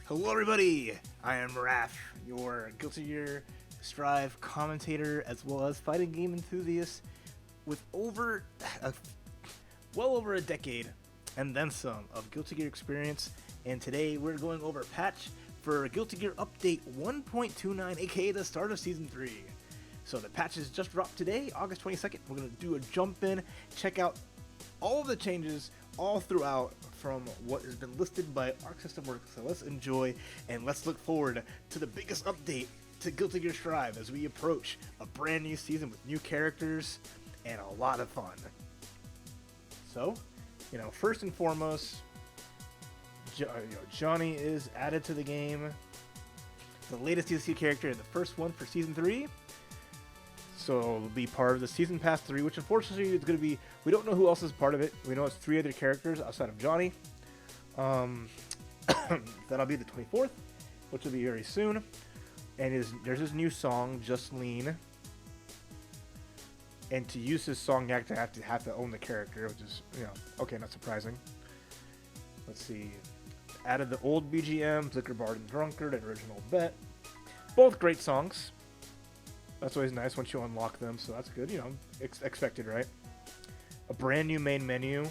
Hello everybody, I am Raph, your Guilty Gear Strive commentator as well as fighting game enthusiast with well over a decade and then some of Guilty Gear experience, and today we're going over a patch for Guilty Gear Update 1.29, aka the start of Season 3. So the patches just dropped today, August 22nd. We're going to do a jump in, check out all of the changes all throughout from what has been listed by Arc System Works. So let's enjoy and let's look forward to the biggest update to Guilty Gear Strive as we approach a brand new season with new characters and a lot of fun. So, first and foremost, Johnny is added to the game. The latest DLC character and the first one for Season 3. So it'll be part of the Season Pass 3, which unfortunately is going to be, we don't know who else is part of it. We know it's 3 other characters outside of Johnny. That'll be the 24th, which will be very soon. And there's his new song, Just Lean. And to use his song, you have to own the character, which is, okay, not surprising. Let's see. Added the old BGM, Liquor Bard and Drunkard, and Original Bet. Both great songs. That's always nice once you unlock them, so that's good. Expected, right? A brand new main menu.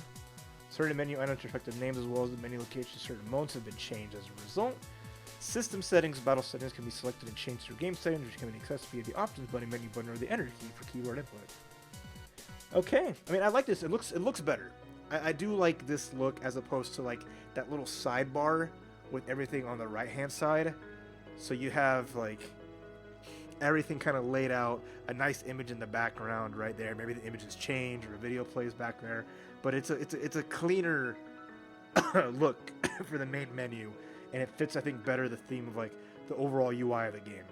Certain menu items, respective names, as well as the menu locations, certain modes have been changed as a result. System settings, battle settings can be selected and changed through game settings, which can be accessed via the options button, menu button, or the enter key for keyboard input. Okay, I like this. It looks better. I do like this look as opposed to like that little sidebar with everything on the right hand side. So you have everything kind of laid out, a nice image in the background right there. Maybe the image has changed or a video plays back there, but it's a cleaner look for the main menu, and it fits, I think, better the theme of the overall UI of the game.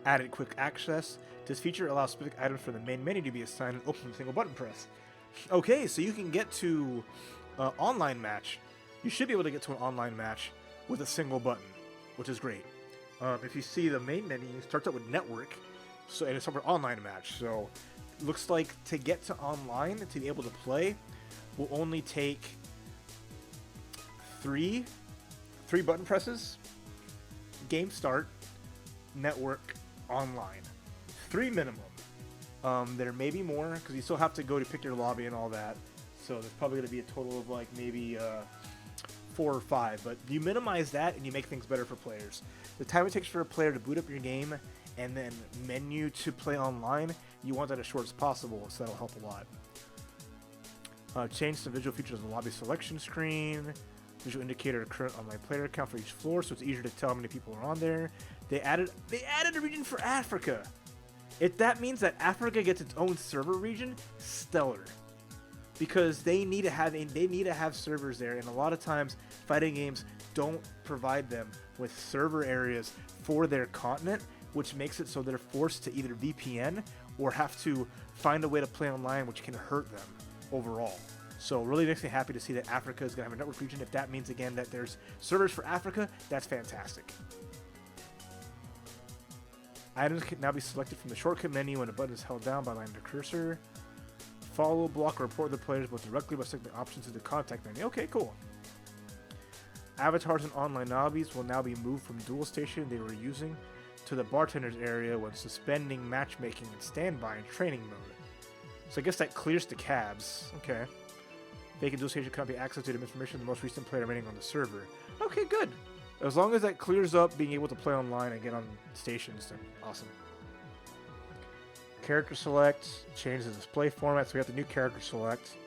Added quick access. This feature allows specific items from the main menu to be assigned and open with a single button press. Okay, so you can get to online match. You should be able to get to an online match with a single button, which is great. If you see the main menu, it starts out with network, and it's for online match. So it looks like to get to online, to be able to play, will only take three button presses. Game start, network, online. 3 minimum. There may be more because you still have to go to pick your lobby and all that. So there's probably going to be a total of maybe 4 or 5, but you minimize that and you make things better for players. The time it takes for a player to boot up your game and then menu to play online, you want that as short as possible, so that'll help a lot. Change some visual features on the lobby selection screen, visual indicator of current online player count for each floor, so it's easier to tell how many people are on there. They added a region for Africa. If that means that Africa gets its own server region, stellar. Because they need to have servers there, and a lot of times fighting games don't provide them with server areas for their continent, which makes it so they're forced to either VPN or have to find a way to play online, which can hurt them overall. So it really makes me happy to see that Africa is going to have a network region. If that means, again, that there's servers for Africa, that's fantastic. Items can now be selected from the shortcut menu when a button is held down by line of the cursor. Follow, block, or report the players both directly by selecting options in the contact menu. Okay, cool. Avatars in online lobbies will now be moved from dual station they were using to the bartender's area when suspending matchmaking in standby and training mode. So I guess that clears the cabs. Okay. Vacant dual station cannot be accessed due to information of the most recent player remaining on the server. Okay, good. As long as that clears up being able to play online and get on stations, then awesome. Character select, change the display format, so we have the new character select.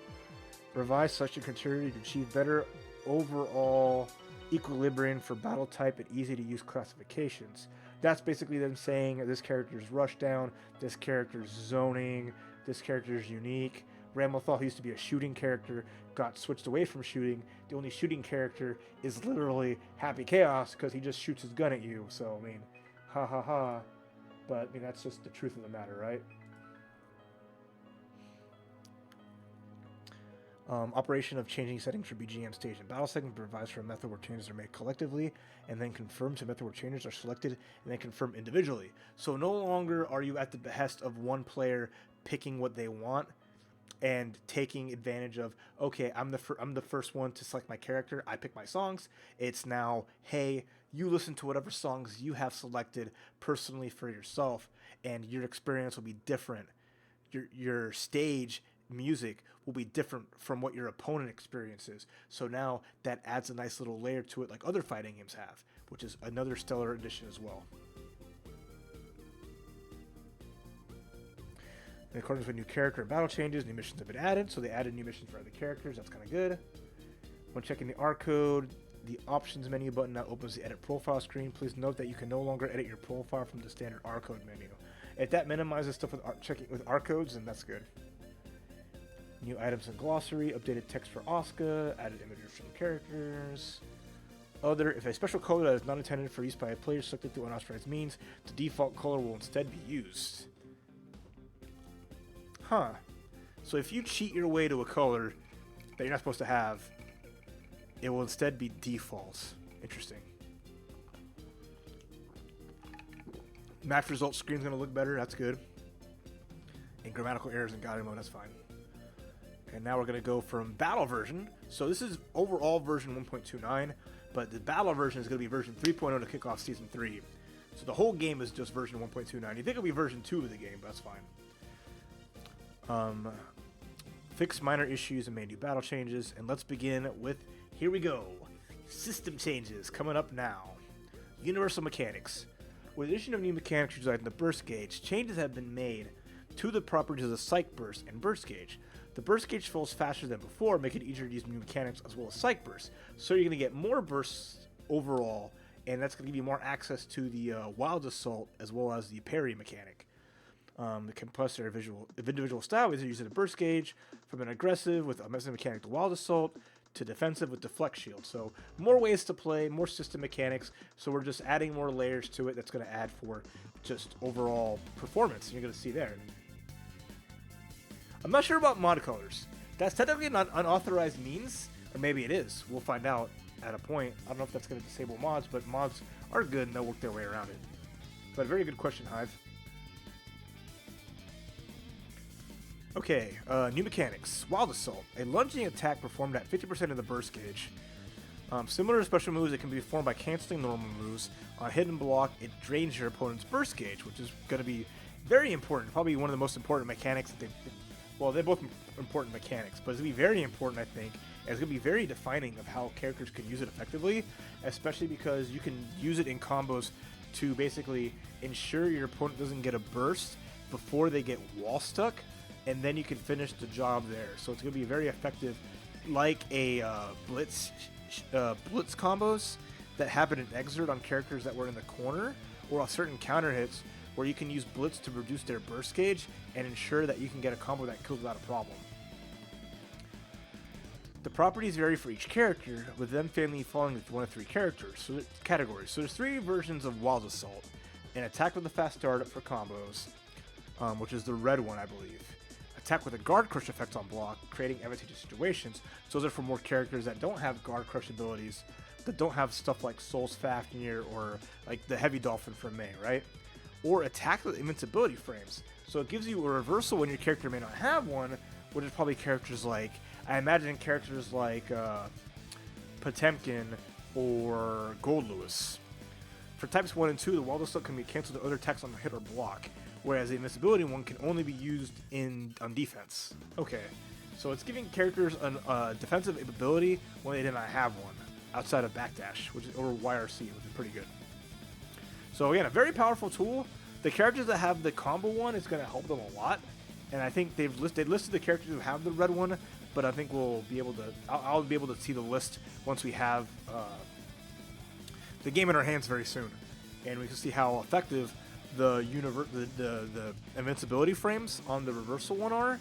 Revise selection criteria to achieve better overall equilibrium for battle type and easy to use classifications. That's basically them saying this character is rushdown, this character is zoning, this character is unique. Ramlethal, who used to be a shooting character, got switched away from shooting. The only shooting character is literally Happy Chaos because he just shoots his gun at you. So, ha ha ha. But, that's just the truth of the matter, right? Operation of changing settings for BGM stage and battle settings provides for a method where changes are made collectively and then confirmed to a method where changes are selected and then confirmed individually. So no longer are you at the behest of one player picking what they want. and taking advantage of, okay, I'm the first one to select my character. I pick my songs. It's now, hey, you listen to whatever songs you have selected personally for yourself, and your experience will be different. Your stage music will be different from what your opponent experiences. So now that adds a nice little layer to it, like other fighting games have, which is another stellar addition as well. In accordance with new character and battle changes, new missions have been added. So they added new missions for other characters. That's kind of good. When checking the R code, the options menu button now opens the edit profile screen. Please note that you can no longer edit your profile from the standard R code menu. If that minimizes stuff with checking with R codes, then that's good. New items and glossary, updated text for Asuka, added images from characters. If a special color that is not intended for use by a player selected through unauthorized means, the default color will instead be used. Huh. So if you cheat your way to a color that you're not supposed to have, it will instead be default. Interesting. Match results screen's going to look better. That's good. And grammatical errors in God mode, that's fine. And now we're going to go from battle version. So this is overall version 1.29, but the battle version is going to be version 3.0 to kick off season 3. So the whole game is just version 1.29. You think it'll be version 2 of the game, but that's fine. Fix minor issues and made new battle changes, and let's begin with, here we go, system changes coming up now. Universal mechanics. With the addition of new mechanics resulting in the burst gauge, changes have been made to the properties of the psych burst and burst gauge. The burst gauge fills faster than before, making it easier to use new mechanics as well as psych burst. So you're going to get more bursts overall, and that's going to give you more access to the wild assault as well as the parry mechanic. The compressor individual style is using a burst gauge from an aggressive with a mechanic to wild assault to defensive with deflect shield. So more ways to play, more system mechanics. So we're just adding more layers to it. That's going to add for just overall performance. You're going to see there. I'm not sure about mod colors. That's technically not unauthorized means, or maybe it is. We'll find out at a point. I don't know if that's going to disable mods, but mods are good and they'll work their way around it. But very good question, Hive. Okay, new mechanics. Wild Assault. A lunging attack performed at 50% of the burst gauge. Similar to special moves, it can be performed by canceling normal moves. On hidden block, it drains your opponent's burst gauge, which is going to be very important. Probably one of the most important mechanics that they're both important mechanics, but it's going to be very important, I think. And it's going to be very defining of how characters can use it effectively, especially because you can use it in combos to basically ensure your opponent doesn't get a burst before they get wall stuck, and then you can finish the job there. So it's going to be very effective, like a blitz combos that happen in Exert on characters that were in the corner, or on certain counter hits where you can use blitz to reduce their burst gauge and ensure that you can get a combo that kills without a problem. The properties vary for each character, with them family falling with one of three categories. So there's three versions of Wild Assault. An attack with a fast start for combos, which is the red one, I believe. Attack with a guard crush effect on block, creating advantageous situations. So those are for more characters that don't have guard crush abilities, that don't have stuff like Soul's Fafnir or like the Heavy Dolphin from May, right? Or attack with invincibility frames. So it gives you a reversal when your character may not have one, which is probably characters like, I imagine characters like Potemkin or Goldlewis. For types 1 and 2, the Wild Assault can be canceled to other attacks on the hit or block, whereas the invincibility one can only be used on defense. Okay, so it's giving characters a defensive ability when they did not have one, outside of Backdash, or YRC, which is pretty good. So again, a very powerful tool. The characters that have the combo one is going to help them a lot, and I think they listed the characters who have the red one, but I think we'll be able to. I'll be able to see the list once we have the game in our hands very soon, and we can see how effective the invincibility frames on the reversal one are,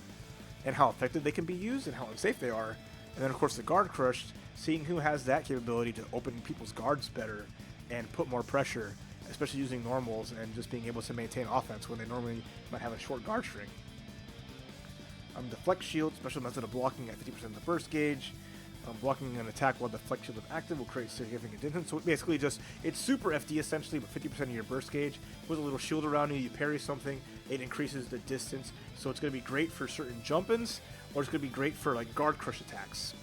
and how effective they can be used, and how unsafe they are. And then of course the guard crush, seeing who has that capability to open people's guards better and put more pressure, especially using normals and just being able to maintain offense when they normally might have a short guard string. Deflect shield, special method of blocking at 50% of the burst gauge. Blocking an attack while the deflect shield is active will create significant distance. So basically it's super FD essentially, but 50% of your burst gauge. With a little shield around you, you parry something, it increases the distance. So it's going to be great for certain jump-ins, or it's going to be great for like guard crush attacks.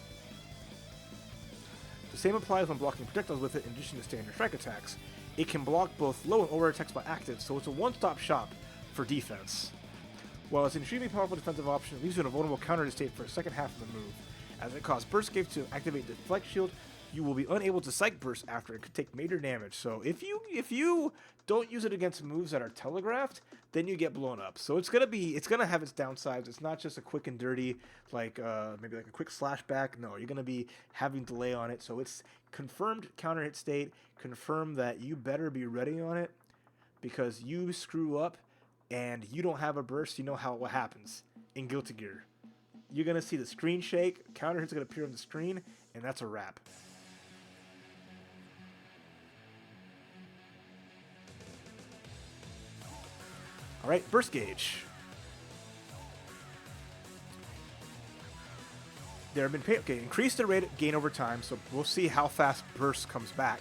The same applies when blocking projectiles with it in addition to standard strike attacks. It can block both low and over attacks by active, so it's a one-stop shop for defense. While it's an extremely powerful defensive option, it leaves you in a vulnerable counter state for the second half of the move. As it costs Burst Gauge to activate the Deflect Shield, you will be unable to Psych Burst after it could take major damage. So if you don't use it against moves that are telegraphed, then you get blown up. So it's gonna have its downsides. It's not just a quick and dirty like maybe like a quick slash back. No, you're gonna be having delay on it. So it's confirmed counter hit state. Confirm that you better be ready on it, because you screw up and you don't have a burst. You know what happens in Guilty Gear. You're gonna see the screen shake. Counter hit's gonna appear on the screen, and that's a wrap. All right, burst gauge. There have been increase the rate of gain over time, so we'll see how fast burst comes back.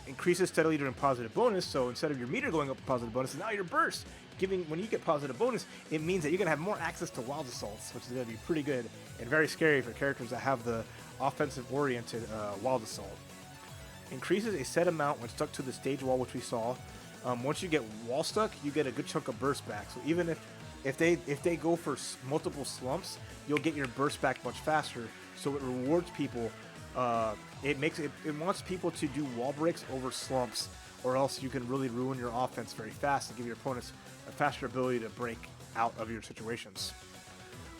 Increases steadily during positive bonus, so instead of your meter going up positive bonus, now your burst. When you get positive bonus, it means that you're gonna have more access to wild assaults, which is gonna be pretty good and very scary for characters that have the offensive-oriented wild assault. Increases a set amount when stuck to the stage wall, which we saw. Once you get wall stuck, you get a good chunk of burst back. So even if they go for multiple slumps, you'll get your burst back much faster. So it rewards people. It wants people to do wall breaks over slumps, or else you can really ruin your offense very fast and give your opponents a faster ability to break out of your situations.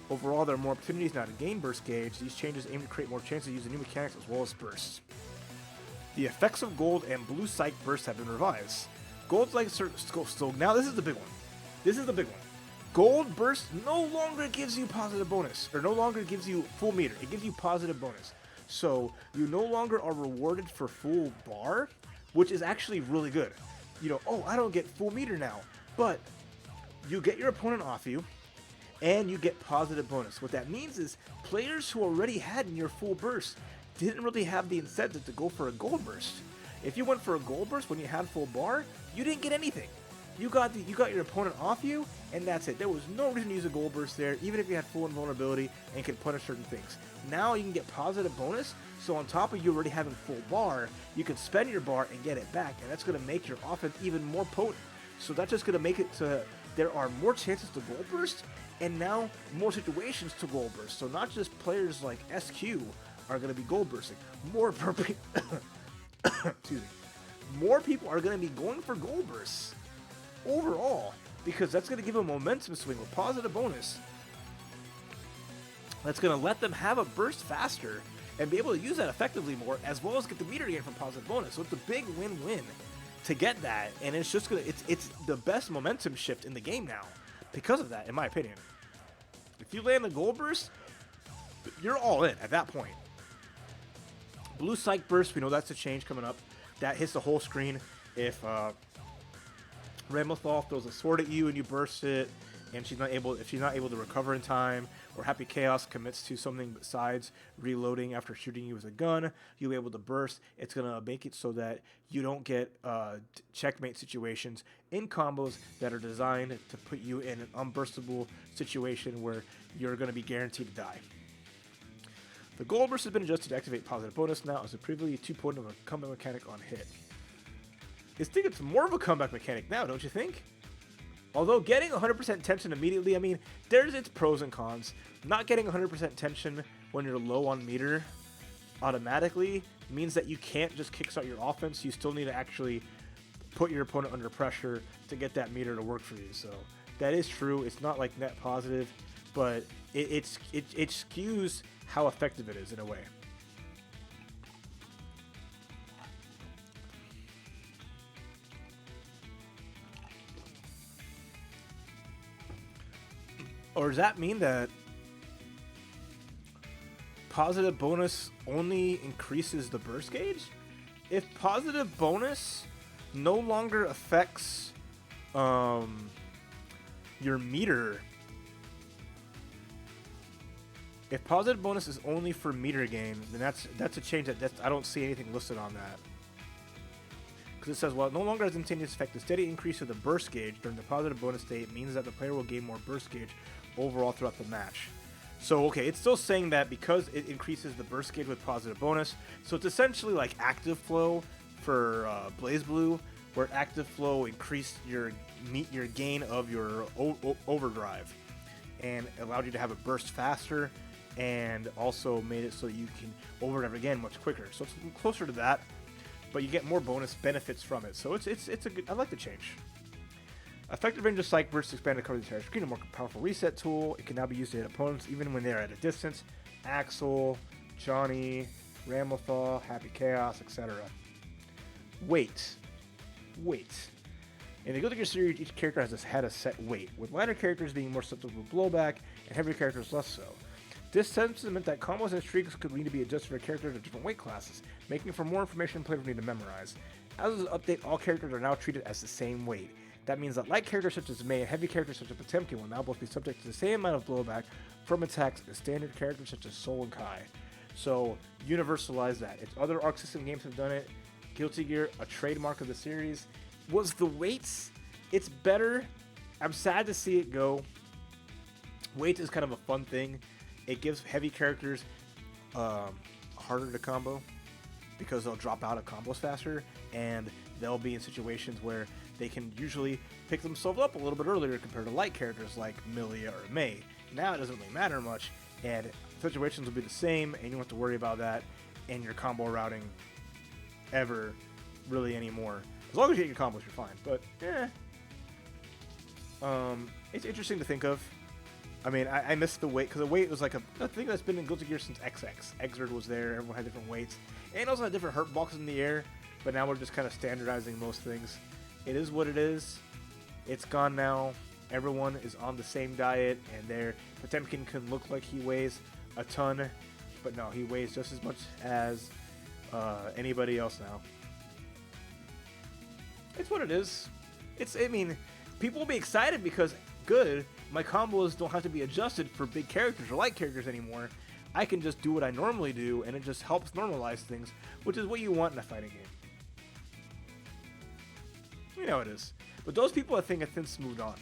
Overall, there are more opportunities now to gain burst gauge. These changes aim to create more chances to use the new mechanics as well as bursts. The effects of gold and blue psych bursts have been revised. Gold's like so now this is the big one. This is the big one. Gold burst no longer gives you positive bonus, or no longer gives you full meter. It gives you positive bonus. So you no longer are rewarded for full bar, which is actually really good. You know, oh, I don't get full meter now, but you get your opponent off you, and you get positive bonus. What that means is players who already had your full burst didn't really have the incentive to go for a gold burst. If you went for a gold burst when you had full bar, you didn't get anything. You got your opponent off you, and that's it. There was no reason to use a gold burst there, even if you had full invulnerability and could punish certain things. Now you can get positive bonus, so on top of you already having full bar, you can spend your bar and get it back, and that's going to make your offense even more potent. So that's just going to make it so there are more chances to gold burst, and now more situations to gold burst. So not just players like SQ are going to be gold bursting. Excuse me. More people are going to be going for gold bursts overall, because that's going to give a momentum swing with positive bonus. That's going to let them have a burst faster and be able to use that effectively more, as well as get the meter gain from positive bonus. So it's a big win-win to get that, and it's just it's the best momentum shift in the game now because of that, in my opinion. If you land a gold burst, you're all in at that point. Blue Psych Burst, we know that's a change coming up. That hits the whole screen. If Ramlethal throws a sword at you and you burst it, and if she's not able to recover in time, or Happy Chaos commits to something besides reloading after shooting you with a gun, you'll be able to burst. It's gonna make it so that you don't get checkmate situations in combos that are designed to put you in an unburstable situation where you're gonna be guaranteed to die. The gold burst has been adjusted to activate positive bonus now as a previously 2-point of a comeback mechanic on hit. I think it's more of a comeback mechanic now, don't you think? Although getting 100% tension immediately, I mean, there's its pros and cons. Not getting 100% tension when you're low on meter automatically means that you can't just kickstart your offense. You still need to actually put your opponent under pressure to get that meter to work for you. So that is true. It's not like net positive, but it skews how effective it is in a way. Or does that mean that positive bonus only increases the burst gauge? If positive bonus no longer affects your meter, if positive bonus is only for meter gain, then that's a change that I don't see anything listed on that. Because it says, well, it no longer has instantaneous effect. The steady increase of the burst gauge during the positive bonus state means that the player will gain more burst gauge overall throughout the match. So, okay, it's still saying that because it increases the burst gauge with positive bonus, so it's essentially like active flow for BlazBlue, where active flow increased your gain of your overdrive and allowed you to have it burst faster, and also made it so you can overdrive again much quicker. So it's closer to that, but you get more bonus benefits from it. So it's a good. I like the change. Effective range of Psych Burst expanded to cover the entire screen, a more powerful reset tool. It can now be used to hit opponents even when they are at a distance. Axl, Johnny, Ramlethal, Happy Chaos, etc. Weight. In the Guilty Gear series, each character had a set weight, with lighter characters being more susceptible to blowback and heavier characters less so. This sentiment meant that combos and streaks could need to be adjusted for characters of different weight classes, making for more information players would need to memorize. As of the update, all characters are now treated as the same weight. That means that light characters such as May and heavy characters such as Potemkin will now both be subject to the same amount of blowback from attacks as standard characters such as Soul and Kai. So, universalize that. It's other Arc System games have done it. Guilty Gear, a trademark of the series. Was the weights? It's better. I'm sad to see it go. Weight is kind of a fun thing. It gives heavy characters harder to combo because they'll drop out of combos faster, and they'll be in situations where they can usually pick themselves up a little bit earlier compared to light characters like Millia or May. Now it doesn't really matter much, and situations will be the same, and you don't have to worry about that in your combo routing ever really anymore. As long as you get your combos, you're fine. But it's interesting to think of. I mean, I missed the weight, because the weight was like a thing that's been in Guilty Gear since XX. Xrd was there, everyone had different weights, and also had different hurt boxes in the air, but now we're just kind of standardizing most things. It is what it is. It's gone now. Everyone is on the same diet, and Potemkin can look like he weighs a ton, but no, he weighs just as much as anybody else now. It's what it is. I mean, people will be excited because, good, my combos don't have to be adjusted for big characters or light characters anymore. I can just do what I normally do, and it just helps normalize things, which is what you want in a fighting game. You know it is. But those people, I think, have since moved on.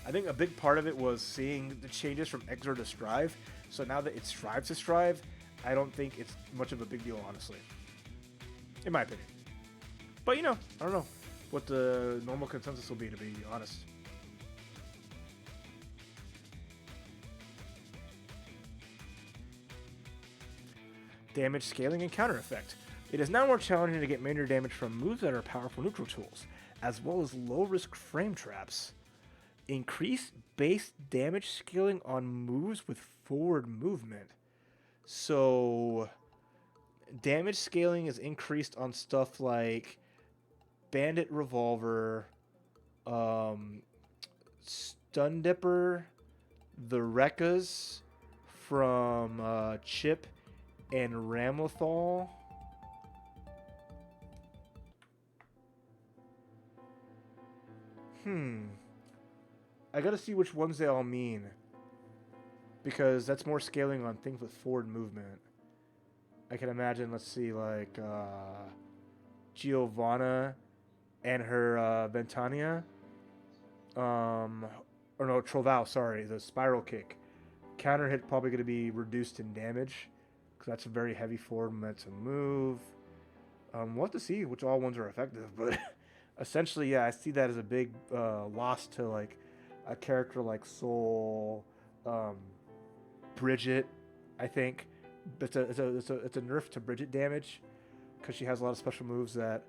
I think a big part of it was seeing the changes from Xrd to Strive. So now that it strives to Strive, I don't think it's much of a big deal, honestly. In my opinion. But, I don't know what the normal consensus will be, to be honest. Damage scaling and counter effect. It is now more challenging to get major damage from moves that are powerful neutral tools, as well as low-risk frame traps. Increased base damage scaling on moves with forward movement. So, damage scaling is increased on stuff like Bandit Revolver, Stun Dipper, the Rekkas from Chipp and Ramlethal. I gotta see which ones they all mean, because that's more scaling on things with forward movement. I can imagine, let's see, like Giovanna and her Ventania. Or no, Troval, sorry, the Spiral Kick. Counter hit probably going to be reduced in damage, because that's a very heavy forward momentum move. We'll have to see which all ones are effective, but essentially, yeah, I see that as a big loss to like a character like Soul, Bridget. I think it's a nerf to Bridget damage, because she has a lot of special moves that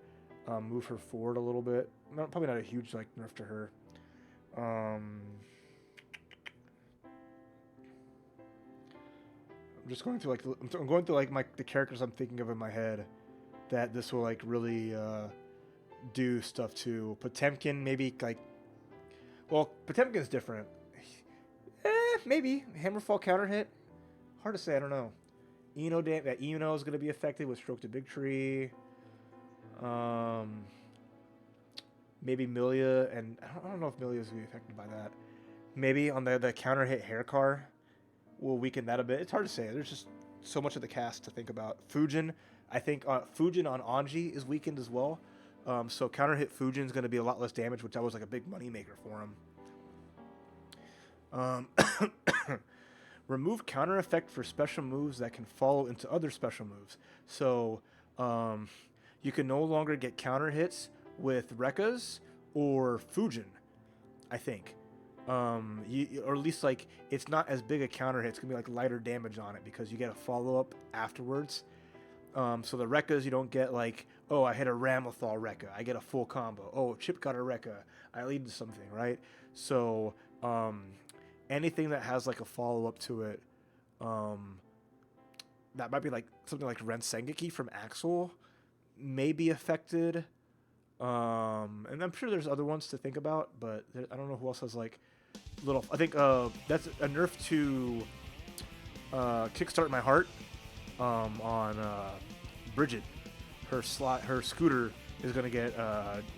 move her forward a little bit. Probably not a huge like nerf to her. I'm just going through I'm going through the characters I'm thinking of in my head that this will like really do stuff to. Potemkin, maybe Potemkin's different. Maybe Hammerfall counter hit. Hard to say. I don't know. Eno is going to be affected with Stroke to Big Tree. Maybe Millia, and I don't know if Millia is going to be affected by that. Maybe on the counter hit hair car will weaken that a bit. It's hard to say. There's just so much of the cast to think about. Fujin, I think Fujin on Anji is weakened as well. So counter hit Fujin is going to be a lot less damage, which that was like a big money maker for him. Um, remove counter effect for special moves that can follow into other special moves. So you can no longer get counter hits with Rekkas or Fujin, I think. Or at least like it's not as big a counter hit. It's gonna be like lighter damage on it because you get a follow up afterwards. So the Rekkas you don't get like, oh, I hit a Ramlethal Rekka, I get a full combo. Oh, Chipp got a Rekka, I lead to something, right? So anything that has like a follow up to it, that might be like something like Ren Sengeki from Axl may be affected. And I'm sure there's other ones to think about, but I don't know who else has like little. I think that's a nerf to Kickstart My Heart on Bridget. Her scooter is going to get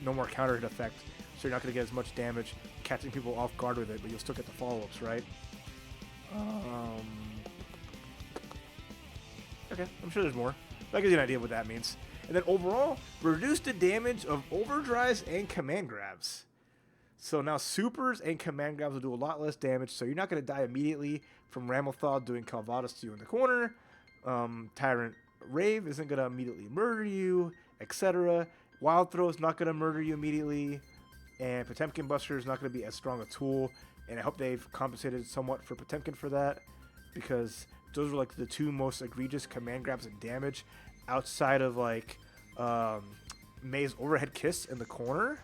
no more counter hit effect, so you're not going to get as much damage catching people off guard with it, but you'll still get the follow-ups, right? Okay, I'm sure there's more. That gives you an idea of what that means. And then overall, reduce the damage of overdrives and command grabs. So now supers and command grabs will do a lot less damage, so you're not going to die immediately from Ramlethal doing Calvados to you in the corner. Tyrant Rave isn't going to immediately murder you, etc. Wild Throw is not going to murder you immediately. And Potemkin Buster is not going to be as strong a tool. And I hope they've compensated somewhat for Potemkin for that, because those were like the two most egregious command grabs and damage outside of like May's overhead kiss in the corner.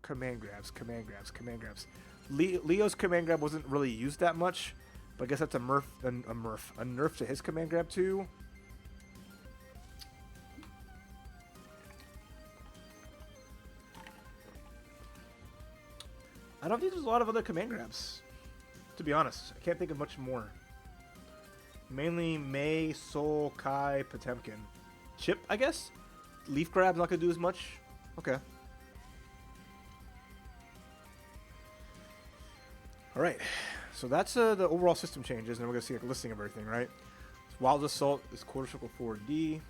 Command grabs. Leo's command grab wasn't really used that much, but I guess that's a nerf to his command grab too. I don't think there's a lot of other command grabs, to be honest. I can't think of much more. Mainly May, Soul, Kai, Potemkin. Chipp, I guess? Leaf grab's not going to do as much. Okay. Alright. So that's the overall system changes, and then we're going to see like a listing of everything, right? Wild Assault is quarter circle 4D.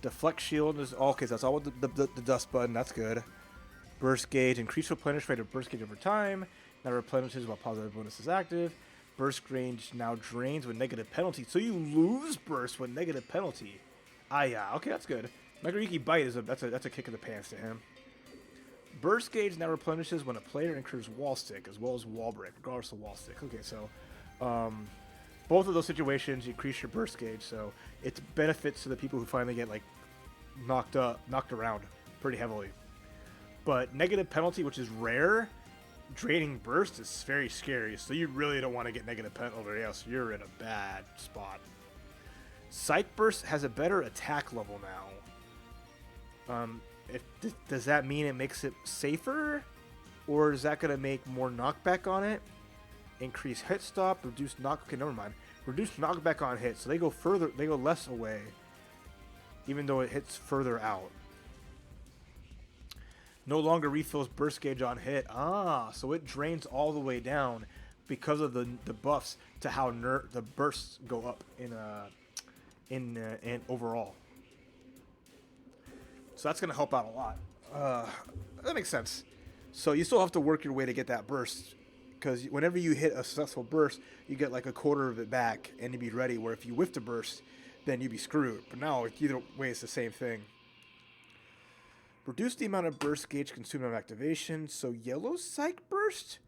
Deflect Shield is all okay. So that's all with the dust button. That's good. Burst Gauge, increase replenish rate of burst gauge over time. Now replenishes while positive bonus is active. Burst range now drains with negative penalty. So you lose burst with negative penalty. Ah, yeah. Okay, that's good. Nagoriyuki Bite is that's a kick in the pants to him. Burst Gauge now replenishes when a player incurs Wall Stick as well as Wall Break, regardless of Wall Stick. Okay, so both of those situations you increase your burst gauge, so it's benefits to the people who finally get like knocked around pretty heavily. But negative penalty, which is rare, draining burst is very scary, so you really don't want to get negative penalty, or else you're in a bad spot. Psych Burst has a better attack level now. Does that mean it makes it safer, or is that going to make more knockback on it? Increase hit stop, reduce knock. Okay, never mind. Reduce knockback on hit, so they go further. They go less away, even though it hits further out. No longer refills burst gauge on hit. So it drains all the way down because of the buffs to how the bursts go up in overall. So that's gonna help out a lot. That makes sense. So you still have to work your way to get that burst, because whenever you hit a successful burst, you get like a quarter of it back, and you be ready. Where if you whiffed a burst, then you'd be screwed. But now either way, it's the same thing. Reduce the amount of burst gauge consumed on activation. So yellow psych burst,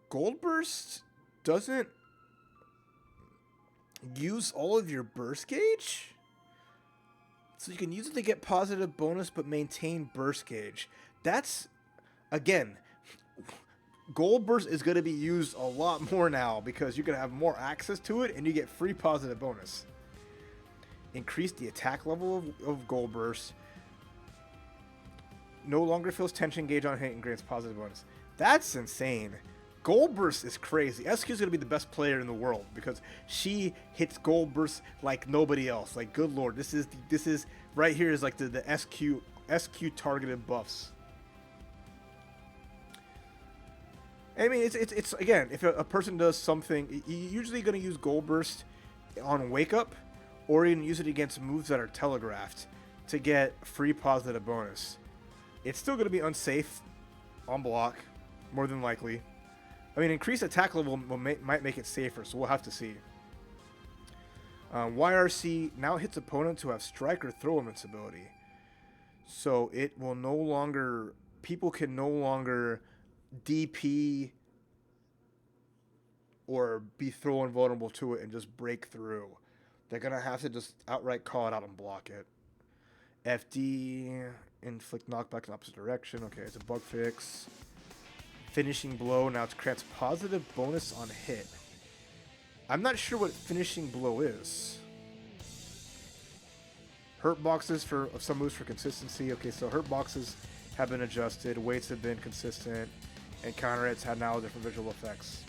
gold burst doesn't use all of your burst gauge. So you can use it to get positive bonus, but maintain burst gauge. That's, again, gold burst is going to be used a lot more now because you're going to have more access to it, and you get free positive bonus. Increase the attack level of gold burst. No longer feels tension gauge on hit and grants positive bonus. That's insane. Gold burst is crazy. SQ is going to be the best player in the world because she hits gold burst like nobody else. Like, good lord, this is right here is like the SQ targeted buffs. I mean, it's again, if a person does something, you're usually going to use gold burst on wake up or you can use it against moves that are telegraphed to get free positive bonus. It's still going to be unsafe on block, more than likely. I mean, increased attack level might make it safer, so we'll have to see. YRC now hits opponents who have strike or throw invincibility. So it will no longer... People can no longer DP or be throw invulnerable to it and just break through. They're going to have to just outright call it out and block it. FD, inflict knockback in opposite direction. Okay, it's a bug fix. Finishing blow, now it grants positive bonus on hit. I'm not sure what finishing blow is. Hurt boxes for some moves for consistency. Okay, so hurt boxes have been adjusted, weights have been consistent, and counter hits have now different visual effects.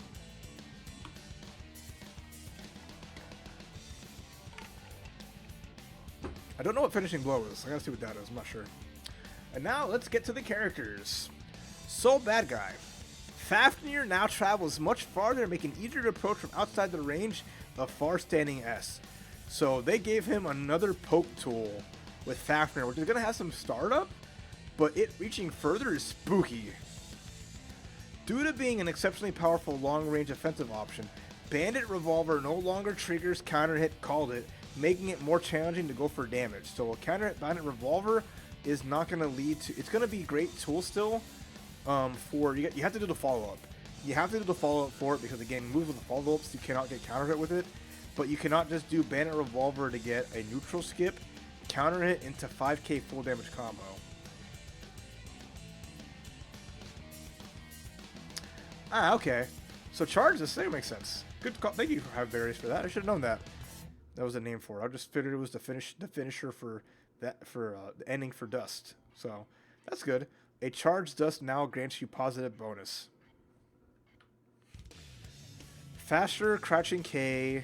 I don't know what finishing blow is. I gotta see what that is. I'm not sure. And now let's get to the characters. So Badguy. Fafnir now travels much farther, making it easier to approach from outside the range of far-standing S. So they gave him another poke tool with Fafnir, which is going to have some startup, but it reaching further is spooky. Due to being an exceptionally powerful long-range offensive option, Bandit Revolver no longer triggers counter hit called it, making it more challenging to go for damage. So a counter hit Bandit Revolver is not going to lead to... It's going to be a great tool still. For you have to do the follow-up. You have to do the follow-up for it because, again, moves with the follow-ups, you cannot get counter hit with it. But you cannot just do Bandit Revolver to get a neutral skip, counter hit into 5k full damage combo. Ah, okay. So charge this thing makes sense. Good call. Thank you for having berries for that. I should have known that. That was the name for it. I just figured it was the finisher for that the ending for Dust. So that's good. A charged Dust now grants you positive bonus. Faster crouching K.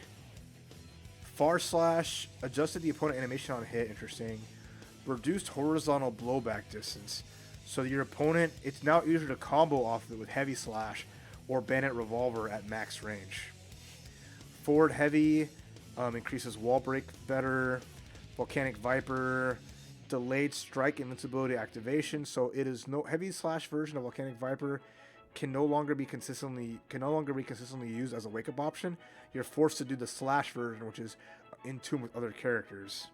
Far slash adjusted the opponent animation on hit. Interesting. Reduced horizontal blowback distance. So your opponent, it's now easier to combo off of it with heavy slash or Bandit Revolver at max range. Forward heavy increases wall break better. Volcanic Viper. Delayed strike invincibility activation, so it is no heavy slash version of Volcanic Viper can no longer be consistently used as a wake up option. You're forced to do the slash version, which is in tune with other characters.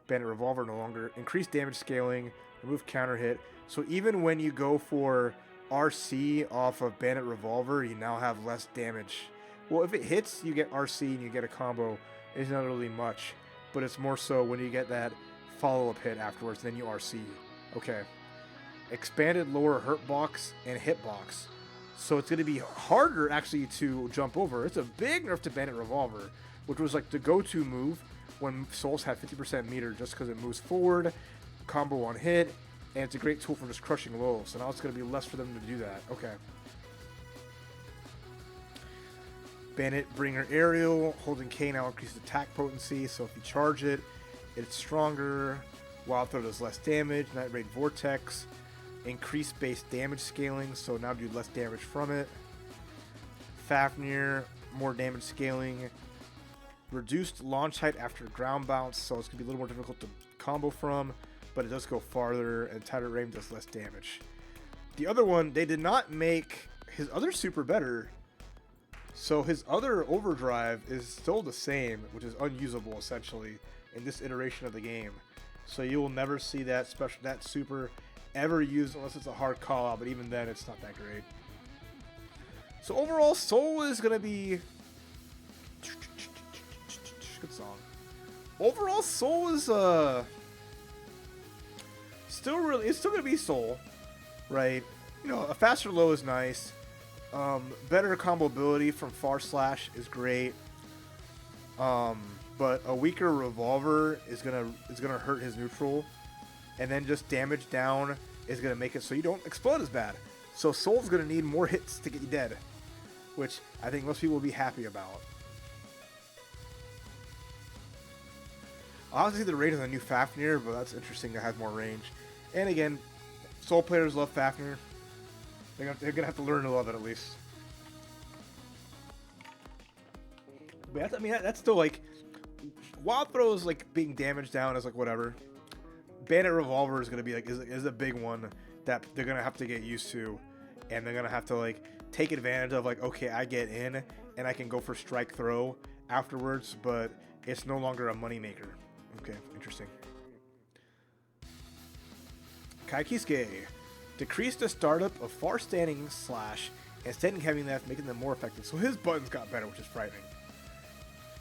Bandit Revolver no longer increased damage scaling, remove counter hit. So even when you go for RC off of Bandit Revolver, you now have less damage. Well, if it hits, you get RC and you get a combo. It's not really much, but it's more so when you get that follow-up hit afterwards, then you RC. Okay. Expanded lower hurt box and hitbox. So it's going to be harder actually to jump over. It's a big nerf to Bandit Revolver, which was like the go-to move when Souls had 50% meter just because it moves forward, combo on hit, and it's a great tool for just crushing lows. So now it's going to be less for them to do that. Okay. Bandit Bringer Aerial, holding K now increases attack potency, so if you charge it, it's stronger. Wild Throw does less damage. Night Raid Vortex. Increased base damage scaling, so now do less damage from it. Fafnir, more damage scaling. Reduced launch height after ground bounce, so it's going to be a little more difficult to combo from, but it does go farther, and tighter range does less damage. The other one, they did not make his other super better, so his other overdrive is still the same, which is unusable essentially in this iteration of the game. So you will never see that super ever used unless it's a hard call out, but even then it's not that great. So overall, Soul is gonna be good song. Overall, Soul is still gonna be Soul, right? You know, a faster low is nice. Better combo ability from far slash is great. But a weaker revolver is gonna hurt his neutral, and then just damage down is gonna make it so you don't explode as bad. So Soul's gonna need more hits to get you dead, which I think most people will be happy about. I'll have to see the range of the new Fafnir, but that's interesting to have more range. And again, Soul players love Fafnir. They're gonna have to learn to love it at least. But that's still like, Wild Throw is like being damaged down is like whatever. Bandit Revolver is gonna be like is a big one that they're gonna have to get used to, and they're gonna have to like take advantage of. Like, okay, I get in and I can go for strike throw afterwards, but it's no longer a moneymaker. Okay, interesting. Kiske. Decrease the startup of far standing slash and standing heavy left, making them more effective. So his buttons got better, which is frightening.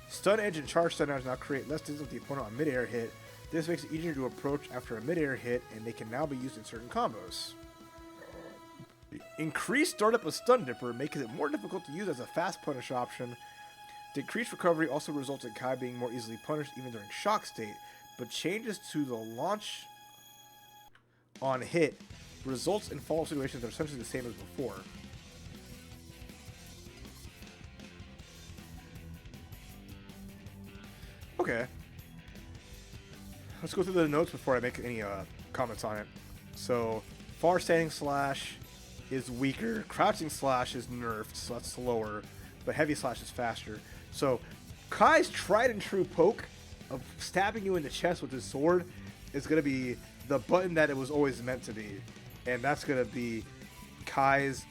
Stun edge and charge stun edge now create less distance with the opponent on mid-air hit. This makes it easier to approach after a mid-air hit, and they can now be used in certain combos. Increased startup of Stun Dipper makes it more difficult to use as a fast punish option. Decreased recovery also results in Kai being more easily punished even during shock state, but changes to the launch on hit results in follow-up situations that are essentially the same as before. Okay. Let's go through the notes before I make any comments on it. So, far standing slash is weaker. Crouching slash is nerfed, so that's slower. But heavy slash is faster. So, Kai's tried and true poke of stabbing you in the chest with his sword is going to be the button that it was always meant to be. And that's going to be Kai's...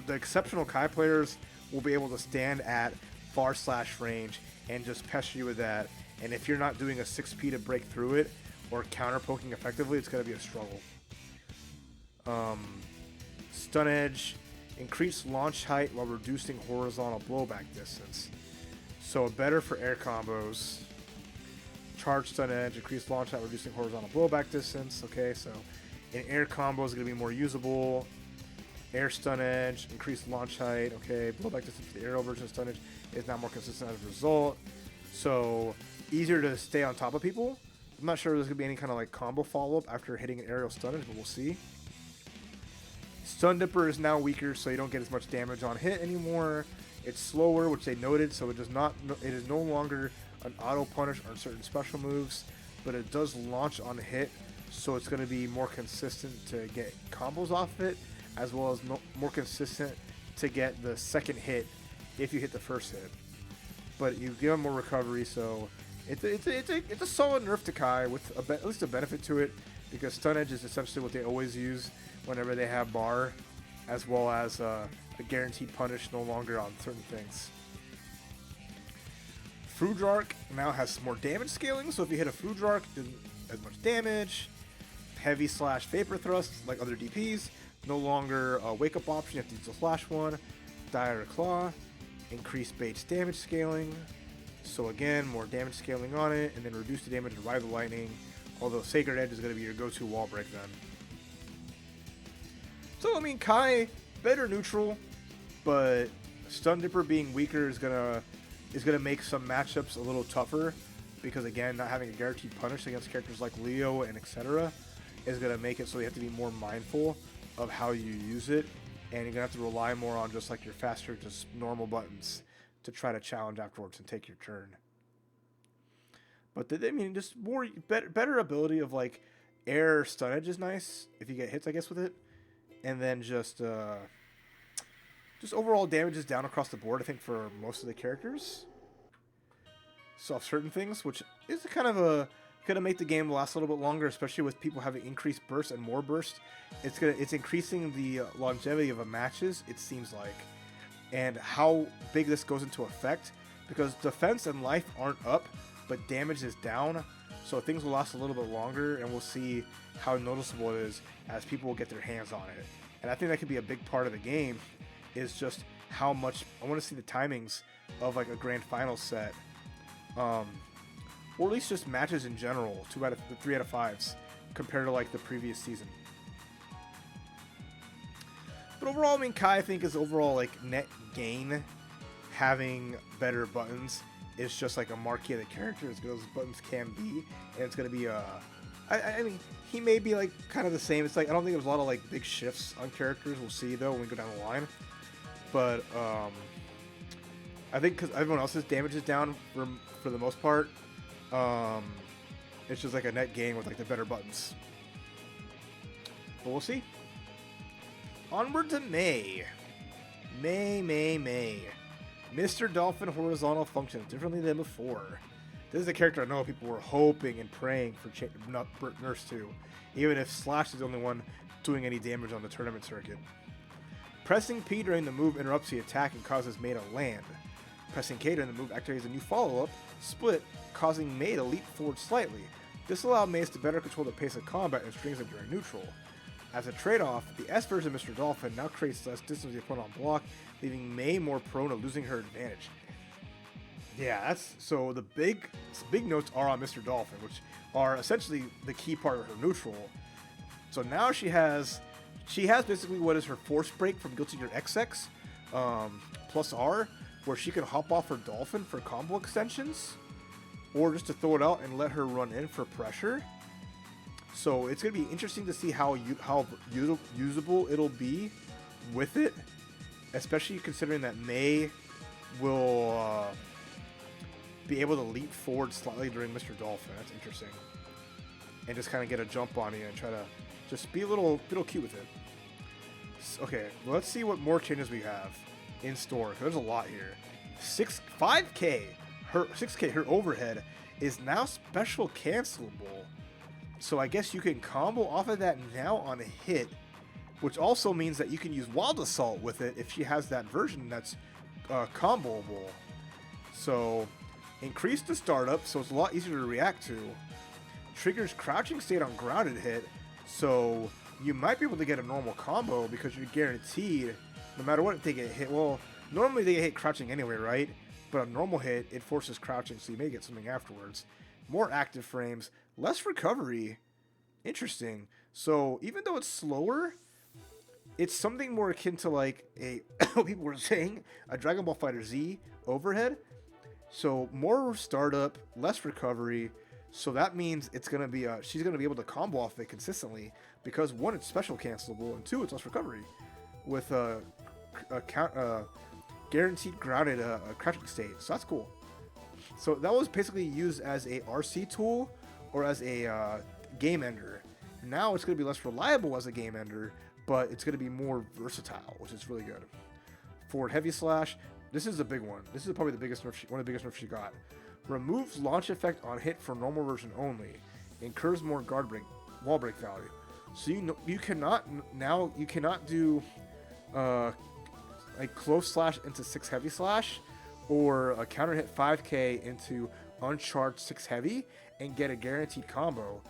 The exceptional Kai players will be able to stand at far slash range and just pester you with that. And if you're not doing a 6P to break through it or counter poking effectively, it's going to be a struggle. Stun edge, increase launch height while reducing horizontal blowback distance. So better for air combos. Charge stun edge, increase launch height, reducing horizontal blowback distance. Okay, so in air combos, it's going to be more usable. Air stun edge, increase launch height. Okay, blowback distance for the aerial version of stun edge is now more consistent as a result. So easier to stay on top of people. I'm not sure if there's going to be any kind of like combo follow-up after hitting an aerial stun edge, but we'll see. Stun Dipper is now weaker, so you don't get as much damage on hit anymore. It's slower, which they noted, so it is no longer an auto punish on certain special moves, but it does launch on hit, so it's going to be more consistent to get combos off it, as well as more consistent to get the second hit if you hit the first hit. But you give them more recovery, so it's a solid nerf to Kai with at least a benefit to it, because stun edge is essentially what they always use whenever they have bar, as well as a guaranteed punish no longer on certain things. Frudrark now has more damage scaling, so if you hit a Frudrark, it doesn't as much damage. Heavy slash vapor thrust, like other DPs, no longer a wake up option, you have to use the flash one. Dire Claw, increased base damage scaling, so again, more damage scaling on it, and then reduce the damage of Rival Lightning, although Sacred Edge is going to be your go-to wall break then. So, I mean, Kai, better neutral, but Stun Dipper being weaker is gonna make some matchups a little tougher, because again, not having a guaranteed punish against characters like Leo and etc. is gonna make it so you have to be more mindful of how you use it, and you're gonna have to rely more on just like your faster, just normal buttons to try to challenge afterwards and take your turn. But I mean, just better ability of like air stun edge is nice if you get hits, I guess, with it. And then just overall damage is down across the board, I think, for most of the characters. So off certain things, which is kind of gonna make the game last a little bit longer, especially with people having increased burst and more burst. It's increasing the longevity of the matches, it seems like, and how big this goes into effect, because defense and life aren't up, but damage is down. So things will last a little bit longer, and we'll see how noticeable it is as people will get their hands on it. And I think that could be a big part of the game, is just how much... I want to see the timings of like a grand final set. Or at least just matches in general, 3 out of 5s, compared to like the previous season. But overall, I mean, Kai, I think, is overall like net gain having better buttons. It's just like a marquee of the character as good as buttons can be, and it's going to be I mean, he may be like kind of the same. It's like, I don't think there's a lot of like big shifts on characters. We'll see though when we go down the line. But I think because everyone else's damage is down for the most part, it's just like a net gain with like the better buttons. But we'll see. Onward to May. May. Mr. Dolphin horizontal functions differently than before. This is a character I know people were hoping and praying for Nurse 2, even if Slash is the only one doing any damage on the tournament circuit. Pressing P during the move interrupts the attack and causes Mei to land. Pressing K during the move activates a new follow-up, split, causing Mei to leap forward slightly. This allowed Mei to better control the pace of combat and strings it during neutral. As a trade-off, the S version of Mr. Dolphin now creates less distance with the opponent on block, leaving Mei more prone to losing her advantage. Yeah, that's so the big notes are on Mr. Dolphin, which are essentially the key part of her neutral. So now she has basically what is her force break from Guilty Gear XX plus R, where she can hop off her Dolphin for combo extensions, or just to throw it out and let her run in for pressure. So it's going to be interesting to see how usable it'll be with it, especially considering that Mei will be able to leap forward slightly during Mr. Dolphin. That's interesting. And just kind of get a jump on you and try to just be a little cute with it. Okay, well, let's see what more changes we have in store. There's a lot here. 5K, her overhead is now special cancelable. So I guess you can combo off of that now on a hit, which also means that you can use Wild Assault with it if she has that version that's comboable. So increase the startup, so it's a lot easier to react to. Triggers crouching state on grounded hit, so you might be able to get a normal combo because you're guaranteed, no matter what, if they get hit. Well, normally they get hit crouching anyway, right? But a normal hit, it forces crouching, so you may get something afterwards. More active frames, less recovery. Interesting. So even though it's slower, it's something more akin to like a what people were saying, a Dragon Ball FighterZ overhead. So more startup, less recovery. So that means it's gonna be she's gonna be able to combo off it consistently because one, it's special cancelable, and two, it's less recovery with a guaranteed grounded crouching state. So that's cool. So that was basically used as a RC tool or as a game ender. Now it's going to be less reliable as a game ender, but it's going to be more versatile, which is really good. Forward heavy slash. This is a big one. This is probably the biggest nerf one of the biggest nerfs she got. Removes launch effect on hit for normal version only. Incurs more wall break value. So you cannot do like close slash into 6 heavy slash, or a counter hit 5K into uncharged 6 heavy and get a guaranteed combo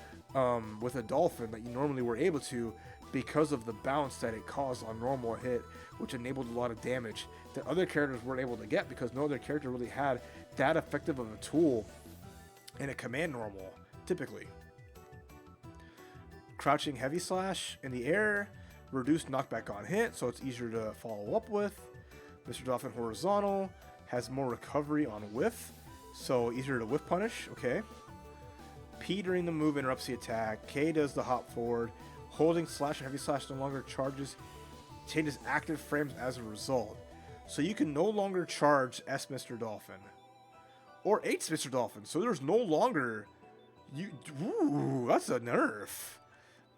with a Dolphin that you normally were able to because of the bounce that it caused on normal hit, which enabled a lot of damage that other characters weren't able to get because no other character really had that effective of a tool in a command normal, typically. Crouching heavy slash in the air, reduced knockback on hit, so it's easier to follow up with. Mr. Dolphin horizontal has more recovery on whiff, so easier to whiff punish. Okay. P during the move interrupts the attack. K does the hop forward. Holding slash and heavy slash no longer changes active frames as a result. So you can no longer charge S Mr. Dolphin or H Mr. Dolphin. So there's no longer ooh, that's a nerf.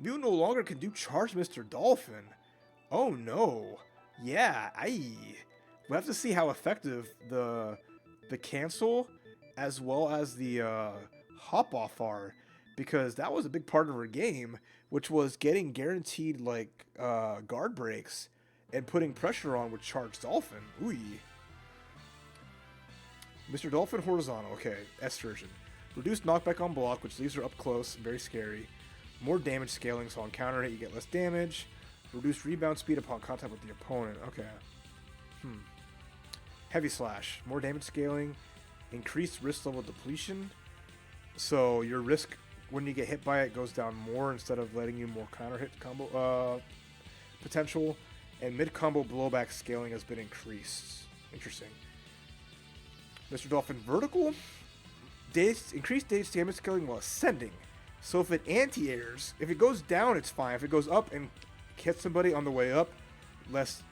You no longer can do charge Mr. Dolphin. Oh no. Yeah, we'll have to see how effective the cancel as well as the hop off are, because that was a big part of her game, which was getting guaranteed like guard breaks and putting pressure on with charged Dolphin. Ooh. Mr. Dolphin horizontal. Okay, S version. Reduced knockback on block, which leaves her up close and very scary. More damage scaling, so on counter hit you get less damage. Reduced rebound speed upon contact with the opponent. Okay. Heavy slash. More damage scaling. Increased risk level depletion. So your risk when you get hit by it goes down more instead of letting you more counter hit combo potential. And mid combo blowback scaling has been increased. Interesting. Mr. Dolphin vertical. Increased damage scaling while ascending. So if it anti-airs, if it goes down, it's fine. If it goes up and hits somebody on the way up, less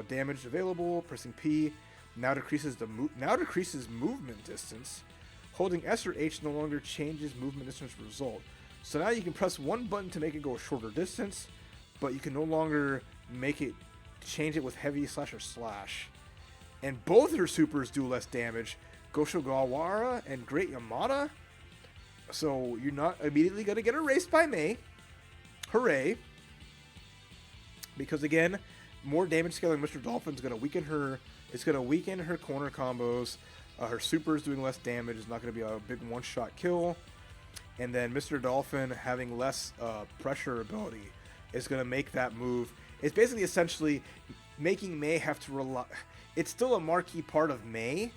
damage available. Pressing P now decreases movement distance. Holding S or H no longer changes movement distance result. So now you can press one button to make it go a shorter distance, but you can no longer change it with heavy slash or slash. And both her supers do less damage, Goshogawara and Great Yamada. So you're not immediately going to get erased by Mei. Hooray. Because again, more damage scaling Mr. Dolphin is going to weaken her. It's going to weaken her corner combos. Her super is doing less damage. It's not going to be a big one-shot kill. And then Mr. Dolphin having less pressure ability is going to make that move. It's basically essentially making Mei have to rely. It's still a marquee part of Mei,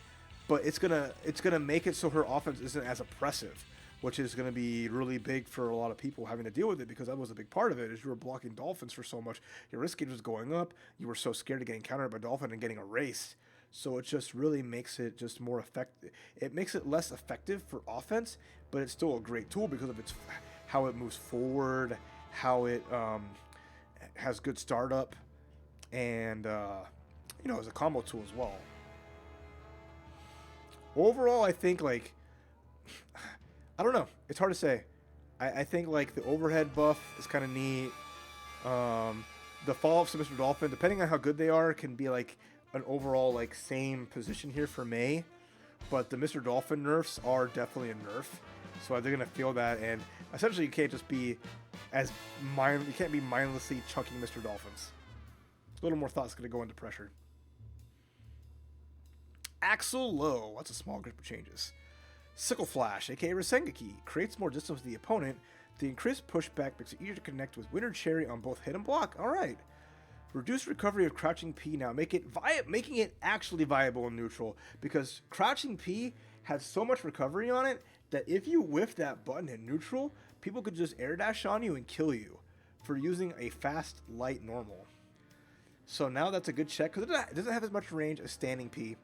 but it's gonna make it so her offense isn't as oppressive, which is going to be really big for a lot of people having to deal with it, because that was a big part of it. Is you were blocking Dolphins for so much, your risk gauge was going up. You were so scared of getting countered by Dolphin and getting erased. So it just really makes it just more effective. It makes it less effective for offense, but it's still a great tool because of its how it moves forward, how it has good startup, and as a combo tool as well. Overall, I think like I don't know. It's hard to say. I think like the overhead buff is kind of neat. The follow-ups to Mr. Dolphin, depending on how good they are, can be like an overall like same position here for Mei. But the Mr. Dolphin nerfs are definitely a nerf, so they're gonna feel that. And essentially, you can't just be you can't be mindlessly chunking Mr. Dolphins. A little more thought's gonna go into pressure. Axl Low. That's a small group of changes. Sickle Flash, aka Rasengeki, creates more distance with the opponent. The increased pushback makes it easier to connect with Winter Cherry on both hit and block. Alright. Reduced recovery of Crouching P now, making it actually viable in neutral, because Crouching P has so much recovery on it that if you whiff that button in neutral, people could just air dash on you and kill you for using a fast, light normal. So now that's a good check, because it doesn't have as much range as Standing P.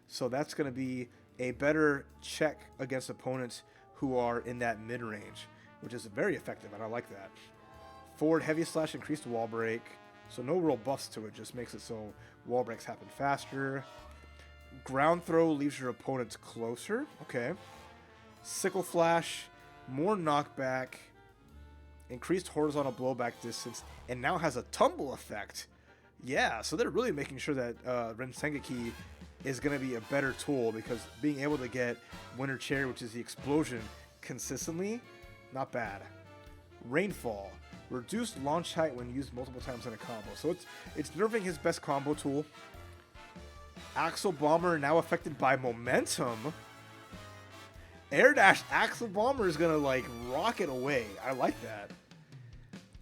So that's going to be a better check against opponents who are in that mid-range, which is very effective, and I like that. Forward Heavy Slash, increased wall break, so no real buffs to it, just makes it so wall breaks happen faster. Ground Throw leaves your opponents closer, okay. Sickle Flash, more knockback, increased horizontal blowback distance, and now has a tumble effect. Yeah, so they're really making sure that Rasengeki is going to be a better tool, because being able to get Winter Cherry, which is the explosion, consistently, not bad. Rainfall, reduced launch height when used multiple times in a combo. So it's nerfing his best combo tool. Axle Bomber now affected by momentum. Air Dash Axle Bomber is going to like rocket away. I like that.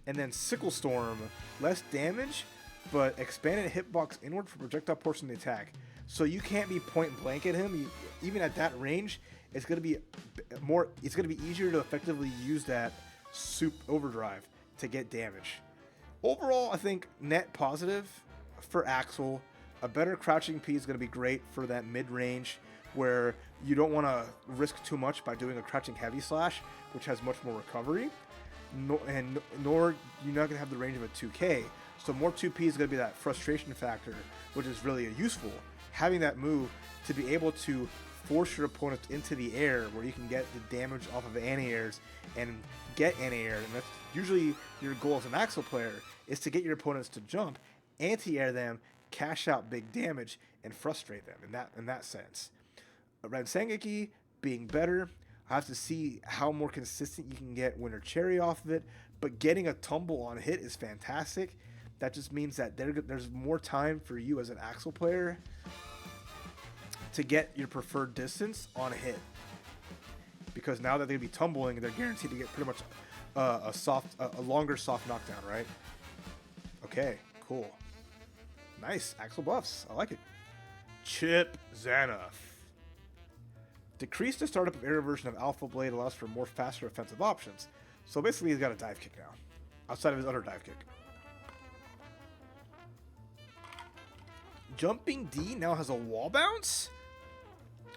And then Sickle Storm, less damage, but expanded hitbox inward for projectile portion of the attack. So you can't be point blank at him. Even at that range, it's going to be more. It's going to be easier to effectively use that soup overdrive to get damage. Overall, I think net positive for Axl. A better Crouching P is going to be great for that mid range where you don't want to risk too much by doing a Crouching Heavy Slash, which has much more recovery, nor you're not going to have the range of a 2K. So more 2P is going to be that frustration factor, which is really useful. Having that move to be able to force your opponent into the air where you can get the damage off of anti-airs and get anti-air, and that's usually your goal as an Axl player, is to get your opponents to jump, anti-air them, cash out big damage, and frustrate them in that sense. Rasengeki being better, I have to see how more consistent you can get Winter Cherry off of it, but getting a tumble on hit is fantastic. That just means that there's more time for you as an Axl player to get your preferred distance on a hit. Because now that they're going to be tumbling, they're guaranteed to get pretty much a longer soft knockdown, right? Okay, cool. Nice, Axl buffs. I like it. Chipp Zanuff. Decrease the startup of air version of Alpha Blade allows for more faster offensive options. So basically he's got a dive kick now, outside of his other dive kick. Jumping D now has a wall bounce.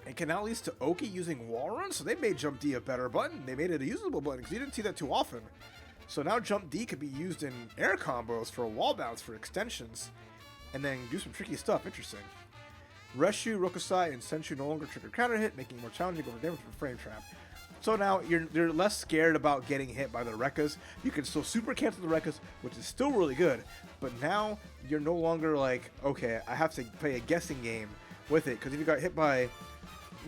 It can now lead to Oki using wall run, so they made Jump D a better button. They made it a usable button, because you didn't see that too often. So now Jump D could be used in air combos for a wall bounce for extensions, and then do some tricky stuff. Interesting. Reshu, Rokusai, and Senshu no longer trigger counter hit, making it more challenging over damage from frame trap. So now you're less scared about getting hit by the Rekkas. You can still super cancel the Rekkas, which is still really good, but now you're no longer like, okay, I have to play a guessing game with it, because if you got hit by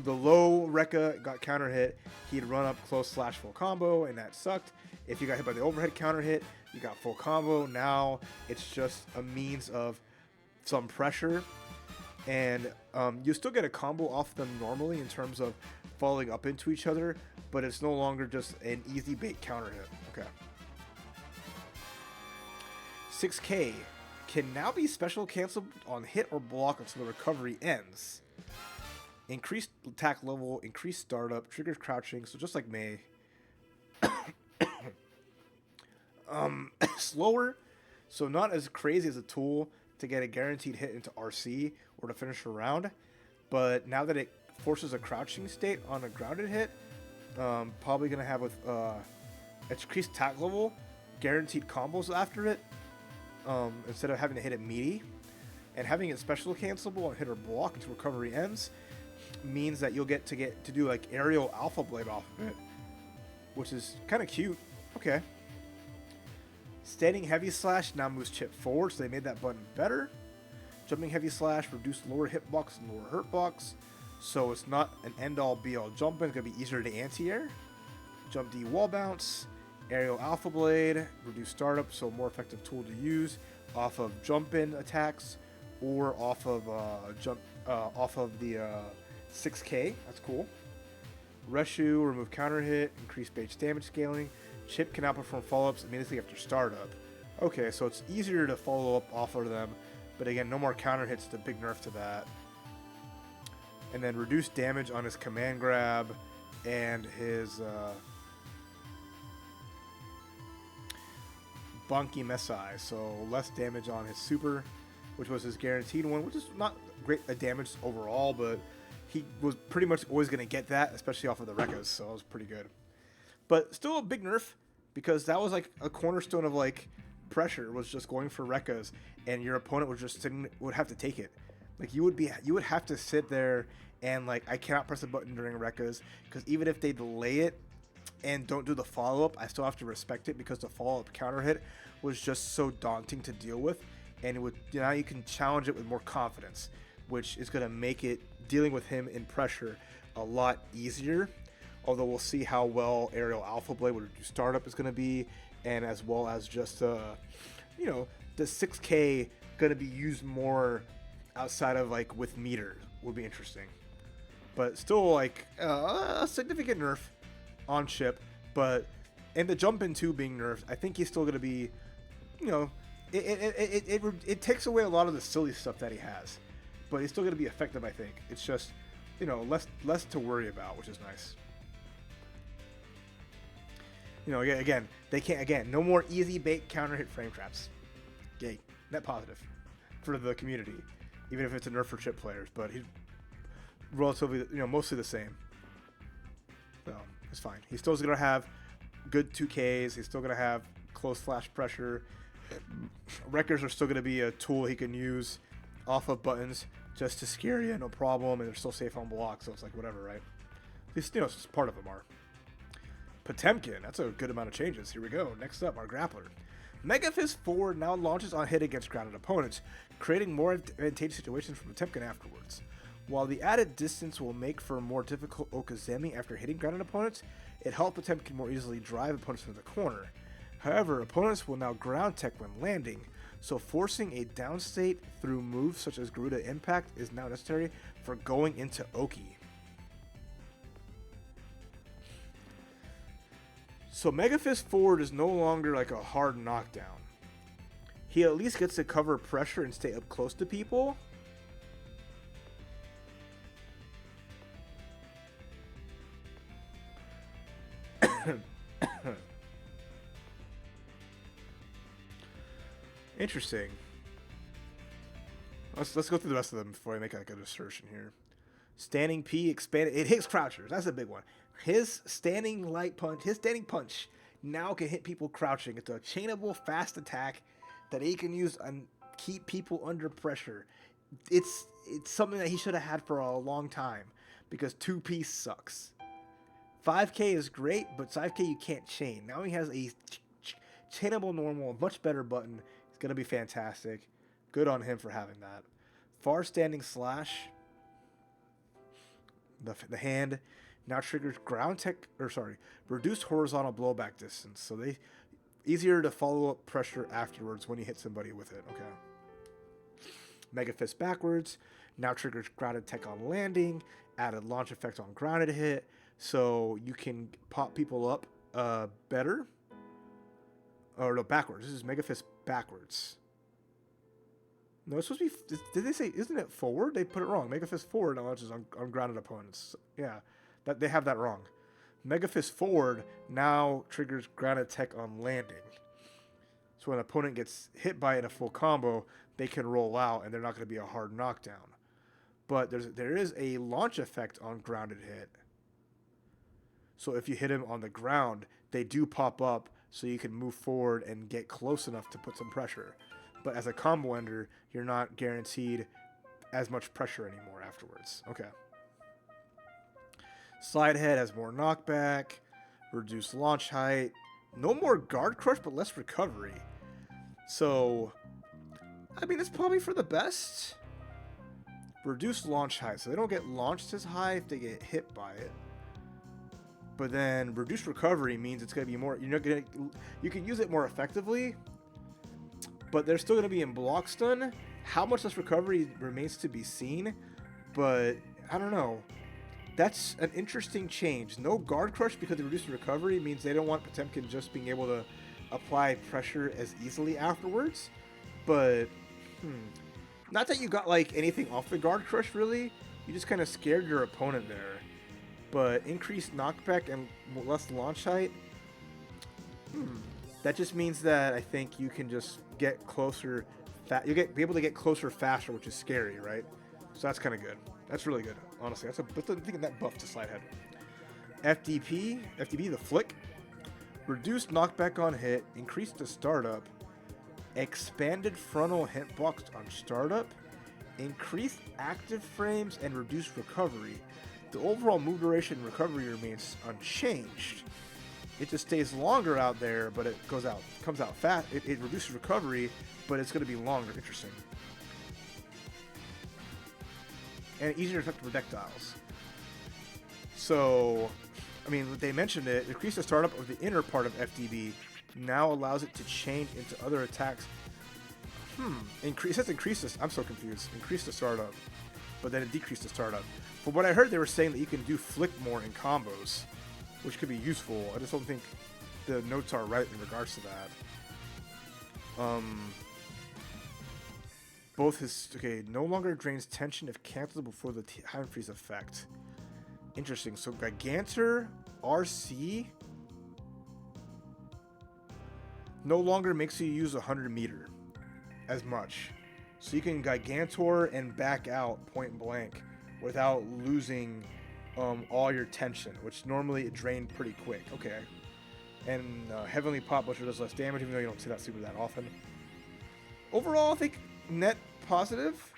the low Rekka got counter hit, he'd run up close slash full combo, and that sucked. If you got hit by the overhead counter hit, you got full combo. Now it's just a means of some pressure, and you still get a combo off them normally in terms of falling up into each other, but it's no longer just an easy bait counter hit. Okay. 6K can now be special canceled on hit or block until the recovery ends. Increased attack level, increased startup, triggers crouching, so just like May. Slower, so not as crazy as a tool to get a guaranteed hit into RC or to finish a round, but now that it forces a crouching state on a grounded hit, probably going to have with increased attack level, guaranteed combos after it, instead of having to hit it meaty, and having it special cancelable on hit or block until recovery ends means that you'll get to do like aerial alpha blade off of it, which is kind of cute. Okay. Standing heavy slash now moves Chipp forward, so they made that button better. Jumping heavy slash reduced lower hitbox and lower hurtbox, so it's not an end-all be-all jump in. It's gonna be easier to anti-air. Jump D wall bounce, aerial alpha blade, reduced startup, so more effective tool to use off of jump in attacks or off of the 6K. That's cool. Reshu, remove counter hit, increase base damage scaling. Chipp can now perform follow-ups immediately after startup. Okay, so it's easier to follow up off of them, but again, no more counter hits, the big nerf to that. And then reduced damage on his command grab and his Bonky Messai, so less damage on his super, which was his guaranteed one, which is not great a damage overall, but he was pretty much always going to get that, especially off of the Rekkas, so it was pretty good. But still a big nerf, because that was like a cornerstone of like pressure, was just going for Rekkas, and your opponent would have to take it. Like you would have to sit there and like, I cannot press a button during Rekkas, because even if they delay it and don't do the follow-up, I still have to respect it, because the follow-up counter hit was just so daunting to deal with, and it would, now you can challenge it with more confidence, which is going to make it dealing with him in pressure a lot easier. Although we'll see how well aerial alpha blade with reduced startup is going to be, and as well as just the 6K going to be used more outside of like with meters would be interesting. But still like a significant nerf on Chipp, and the jump in 2 being nerfed, I think he's still going to be, it takes away a lot of the silly stuff that he has, but he's still going to be effective. I think it's just less to worry about, which is nice. Again, they can't. Again, no more easy bait counter hit frame traps. Yay, net positive for the community, even if it's a nerf for Chipp players. But he's relatively, mostly the same. So it's fine. He's still going to have good 2Ks. He's still going to have close flash pressure. Wreckers are still going to be a tool he can use off of buttons just to scare you, no problem. And they're still safe on block, so it's like whatever, right? At least it's part of them are. Potemkin, that's a good amount of changes. Here we go. Next up, our grappler. Mega Fist 4 now launches on hit against grounded opponents, creating more advantageous situations for Potemkin afterwards. While the added distance will make for a more difficult Okazemi after hitting grounded opponents, it helps Potemkin more easily drive opponents into the corner. However, opponents will now ground tech when landing, so forcing a downstate through moves such as Garuda Impact is now necessary for going into Oki. So Mega Fist forward is no longer like a hard knockdown. He at least gets to cover pressure and stay up close to people. Interesting. Let's go through the rest of them before I make like an assertion here. Standing P expanded. It hits crouchers. That's a big one. His standing punch now can hit people crouching. It's a chainable fast attack that he can use and keep people under pressure. It's something that he should have had for a long time, because 2P sucks. 5K is great, but 5K you can't chain. Now he has a chainable normal, much better button. It's going to be fantastic. Good on him for having that. Far standing slash. the hand now triggers reduced horizontal blowback distance. So they easier to follow up pressure afterwards when you hit somebody with it. Okay. Mega Fist backwards now triggers grounded tech on landing, added launch effect on grounded hit, so you can pop people up better. Or no, backwards. This is Mega Fist backwards. No, it's supposed to be. Did they say? Isn't it forward? They put it wrong. Mega Fist forward now launches on grounded opponents. Yeah, that they have that wrong. Mega Fist forward now triggers grounded tech on landing. So when an opponent gets hit by it in a full combo, they can roll out and they're not going to be a hard knockdown. But there is a launch effect on grounded hit. So if you hit him on the ground, they do pop up so you can move forward and get close enough to put some pressure. But as a combo ender, you're not guaranteed as much pressure anymore afterwards. Okay. Slide head has more knockback, reduced launch height, no more guard crush, but less recovery. So, I mean, it's probably for the best. Reduced launch height, so they don't get launched as high if they get hit by it. But then reduced recovery means it's going to be more. You can use it more effectively, but they're still going to be in block stun. How much less recovery remains to be seen, but I don't know. That's an interesting change. No guard crush because of reduced recovery means they don't want Potemkin just being able to apply pressure as easily afterwards. But, not that you got like anything off the guard crush really. You just kind of scared your opponent there. But increased knockback and less launch height. That just means that I think you can just get closer. Be able to get closer faster, which is scary, right? So that's kind of good. That's really good, honestly. That's thinking that buff to slide head. FDP, the flick. Reduced knockback on hit, increased the startup, expanded frontal hitbox on startup, increased active frames, and reduced recovery. The overall move duration and recovery remains unchanged. It just stays longer out there, but it comes out fast. It reduces recovery, but it's going to be longer. Interesting. And easier to affect projectiles. So, I mean, they mentioned it. Increase the startup of the inner part of FDB now allows it to change into other attacks. It says increase this. I'm so confused. Increase the startup, but then it decreased the startup. From what I heard, they were saying that you can do flick more in combos, which could be useful. I just don't think the notes are right in regards to that. No longer drains tension if canceled before the time freeze effect. Interesting. So Gigantor RC no longer makes you use 100 meter as much. So you can Gigantor and back out point blank without losing all your tension, which normally it drained pretty quick. Okay. And Heavenly Pop Butcher does less damage, even though you don't see that super that often. Overall, I think net positive.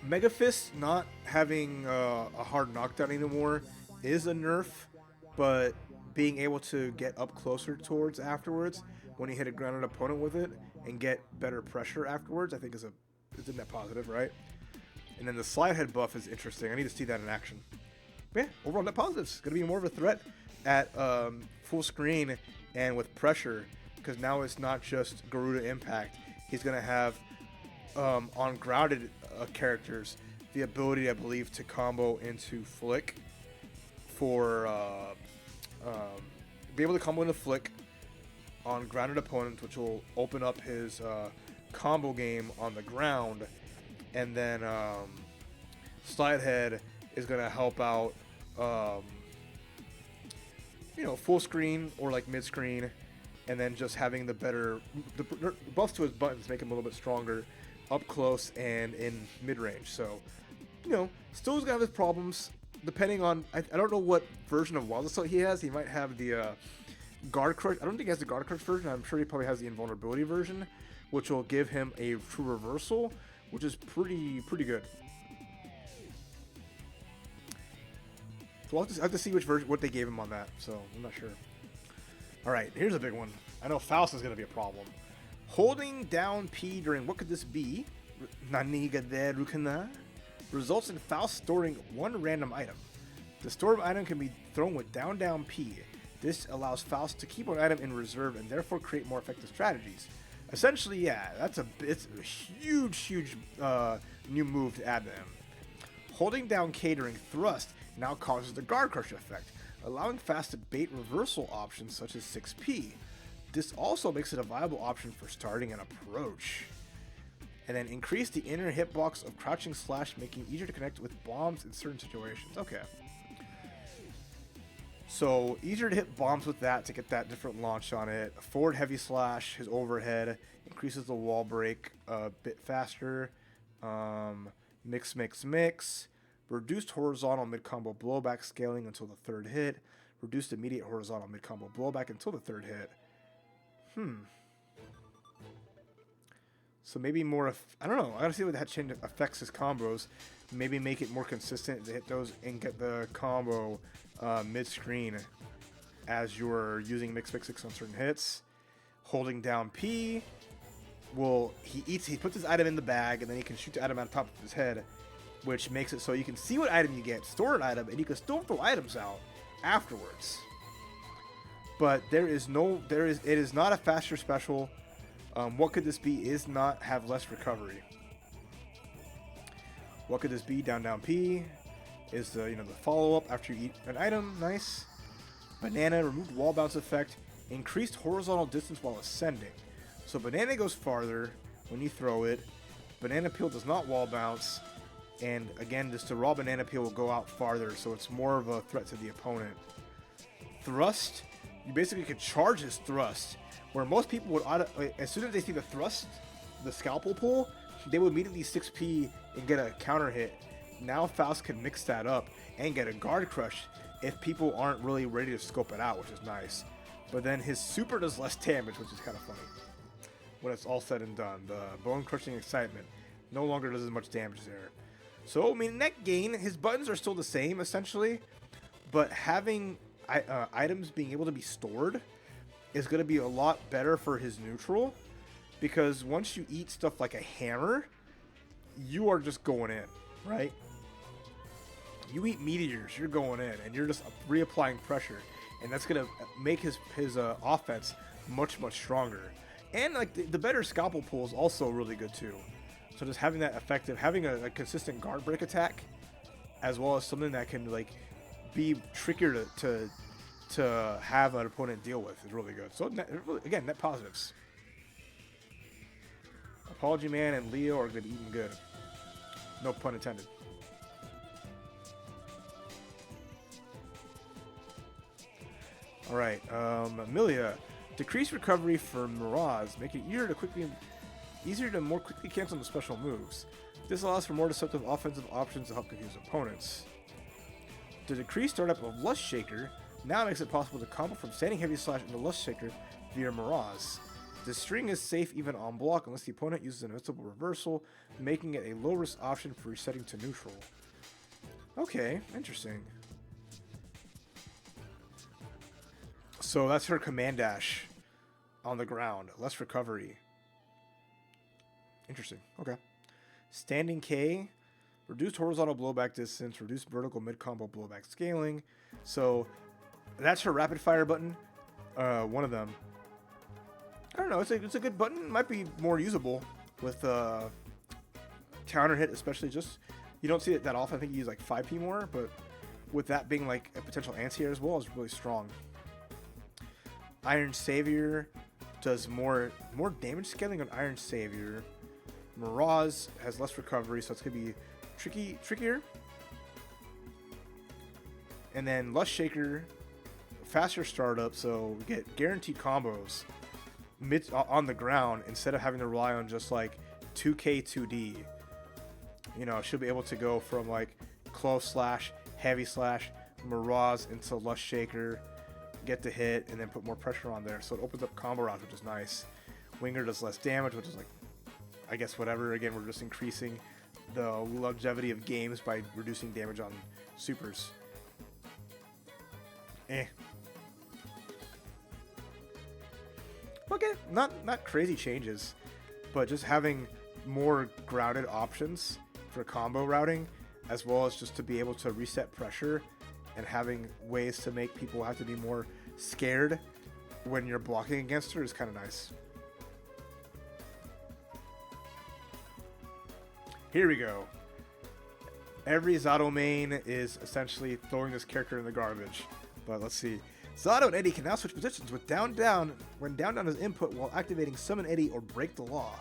Mega Fist not having a hard knockdown anymore is a nerf, but being able to get up closer towards afterwards when you hit a grounded opponent with it and get better pressure afterwards, I think is a net positive, right? And then the slide head buff is interesting. I need to see that in action. But yeah, overall net positives. It's going to be more of a threat at full screen and with pressure, because now it's not just Garuda Impact. He's going to have on grounded characters the ability, I believe, to combo into flick for be able to combo into flick on grounded opponents, which will open up his combo game on the ground. And then slide head is going to help out full screen or like mid screen, and then just having the buffs to his buttons make him a little bit stronger up close and in mid range. So still he's gonna have his problems depending on I don't know what version of Wild Assault he has. He might have the guard crush. I don't think he has the guard crush version. I'm sure he probably has the invulnerability version, which will give him a true reversal, which is pretty good. So I'll have to see what they gave him on that. So I'm not sure. All right, here's a big one. I know Faust is going to be a problem. Holding down P during what could this be? Naniga de Rukana results in Faust storing one random item. The stored item can be thrown with down P. This allows Faust to keep an item in reserve and therefore create more effective strategies. Essentially, yeah, it's a huge new move to add to him. Holding down K during thrust now causes the guard crush effect, allowing Faust to bait reversal options such as 6P. This also makes it a viable option for starting an approach. And then increase the inner hitbox of crouching slash, making it easier to connect with bombs in certain situations. Okay. So easier to hit bombs with that to get that different launch on it. Forward heavy slash, his overhead increases the wall break a bit faster. Mix. Reduced horizontal mid combo blowback scaling until the third hit. Reduced immediate horizontal mid combo blowback until the third hit. So maybe more. I don't know. I gotta see what that change affects his combos. Maybe make it more consistent to hit those and get the combo mid-screen as you're using mix on certain hits. Holding down P. Well, he puts his item in the bag and then he can shoot the item on top of his head, which makes it so you can see what item you get, store an item, and you can still throw items out afterwards. But it is not a faster special. What could this be? Is not have less recovery. What could this be? Down P is the follow up after you eat an item. Nice. Banana, removed wall bounce effect, increased horizontal distance while ascending. So banana goes farther when you throw it. Banana peel does not wall bounce, and again, just the raw banana peel will go out farther, so it's more of a threat to the opponent. Thrust, you basically could charge his thrust, where most people would as soon as they see the thrust, the scalpel pull, they would immediately 6P and get a counter hit. Now Faust can mix that up and get a guard crush if people aren't really ready to scope it out, which is nice. But then his super does less damage, which is kind of funny. When it's all said and done, the bone crushing excitement no longer does as much damage there. So, I mean, net gain, his buttons are still the same, essentially, but having items being able to be stored is going to be a lot better for his neutral, because once you eat stuff like a hammer, you are just going in, right? You eat meteors, you're going in, and you're just reapplying pressure, and that's going to make his offense much stronger. And like the better scalpel pull is also really good too. So just having that effective, having a consistent guard break attack, as well as something that can like be trickier to have an opponent deal with is really good. So again, net positives. Apology Man and Leo are going to be eating good. No pun intended. All right, Millia, decrease recovery for Mirage, make it easier to more quickly cancel the special moves. This allows for more deceptive offensive options to help confuse opponents. The decreased startup of Lust Shaker now makes it possible to combo from standing heavy slash into Lust Shaker via Mirage. The string is safe even on block unless the opponent uses an invincible reversal, making it a low risk option for resetting to neutral. Okay, interesting. So that's her command dash on the ground. Less recovery. Interesting. Okay. Standing K. Reduced horizontal blowback distance. Reduced vertical mid-combo blowback scaling. So that's her rapid fire button. One of them. I don't know. It's a good button. It might be more usable with counter hit, especially just... You don't see it that often. I think you use like 5P more, but with that being like a potential anti-air as well is really strong. Iron Savior does more damage scaling on Iron Savior. Mirage has less recovery, so it's going to be trickier. And then Lust Shaker, faster startup, so we get guaranteed combos on the ground instead of having to rely on just like 2K 2D. You know, she'll be able to go from like close slash, heavy slash, Mirage into Lust Shaker, get the hit, and then put more pressure on there. So it opens up combo rounds, which is nice. Winger does less damage, which is like, I guess whatever. Again, we're just increasing the longevity of games by reducing damage on supers. But Okay, not crazy changes, but just having more grounded options for combo routing, as well as just to be able to reset pressure and having ways to make people have to be more scared when you're blocking against her is kind of nice. Here we go. Every Zato main is essentially throwing this character in the garbage. But let's see. Zato and Eddie can now switch positions with down when down is input while activating Summon Eddie or Break the Law.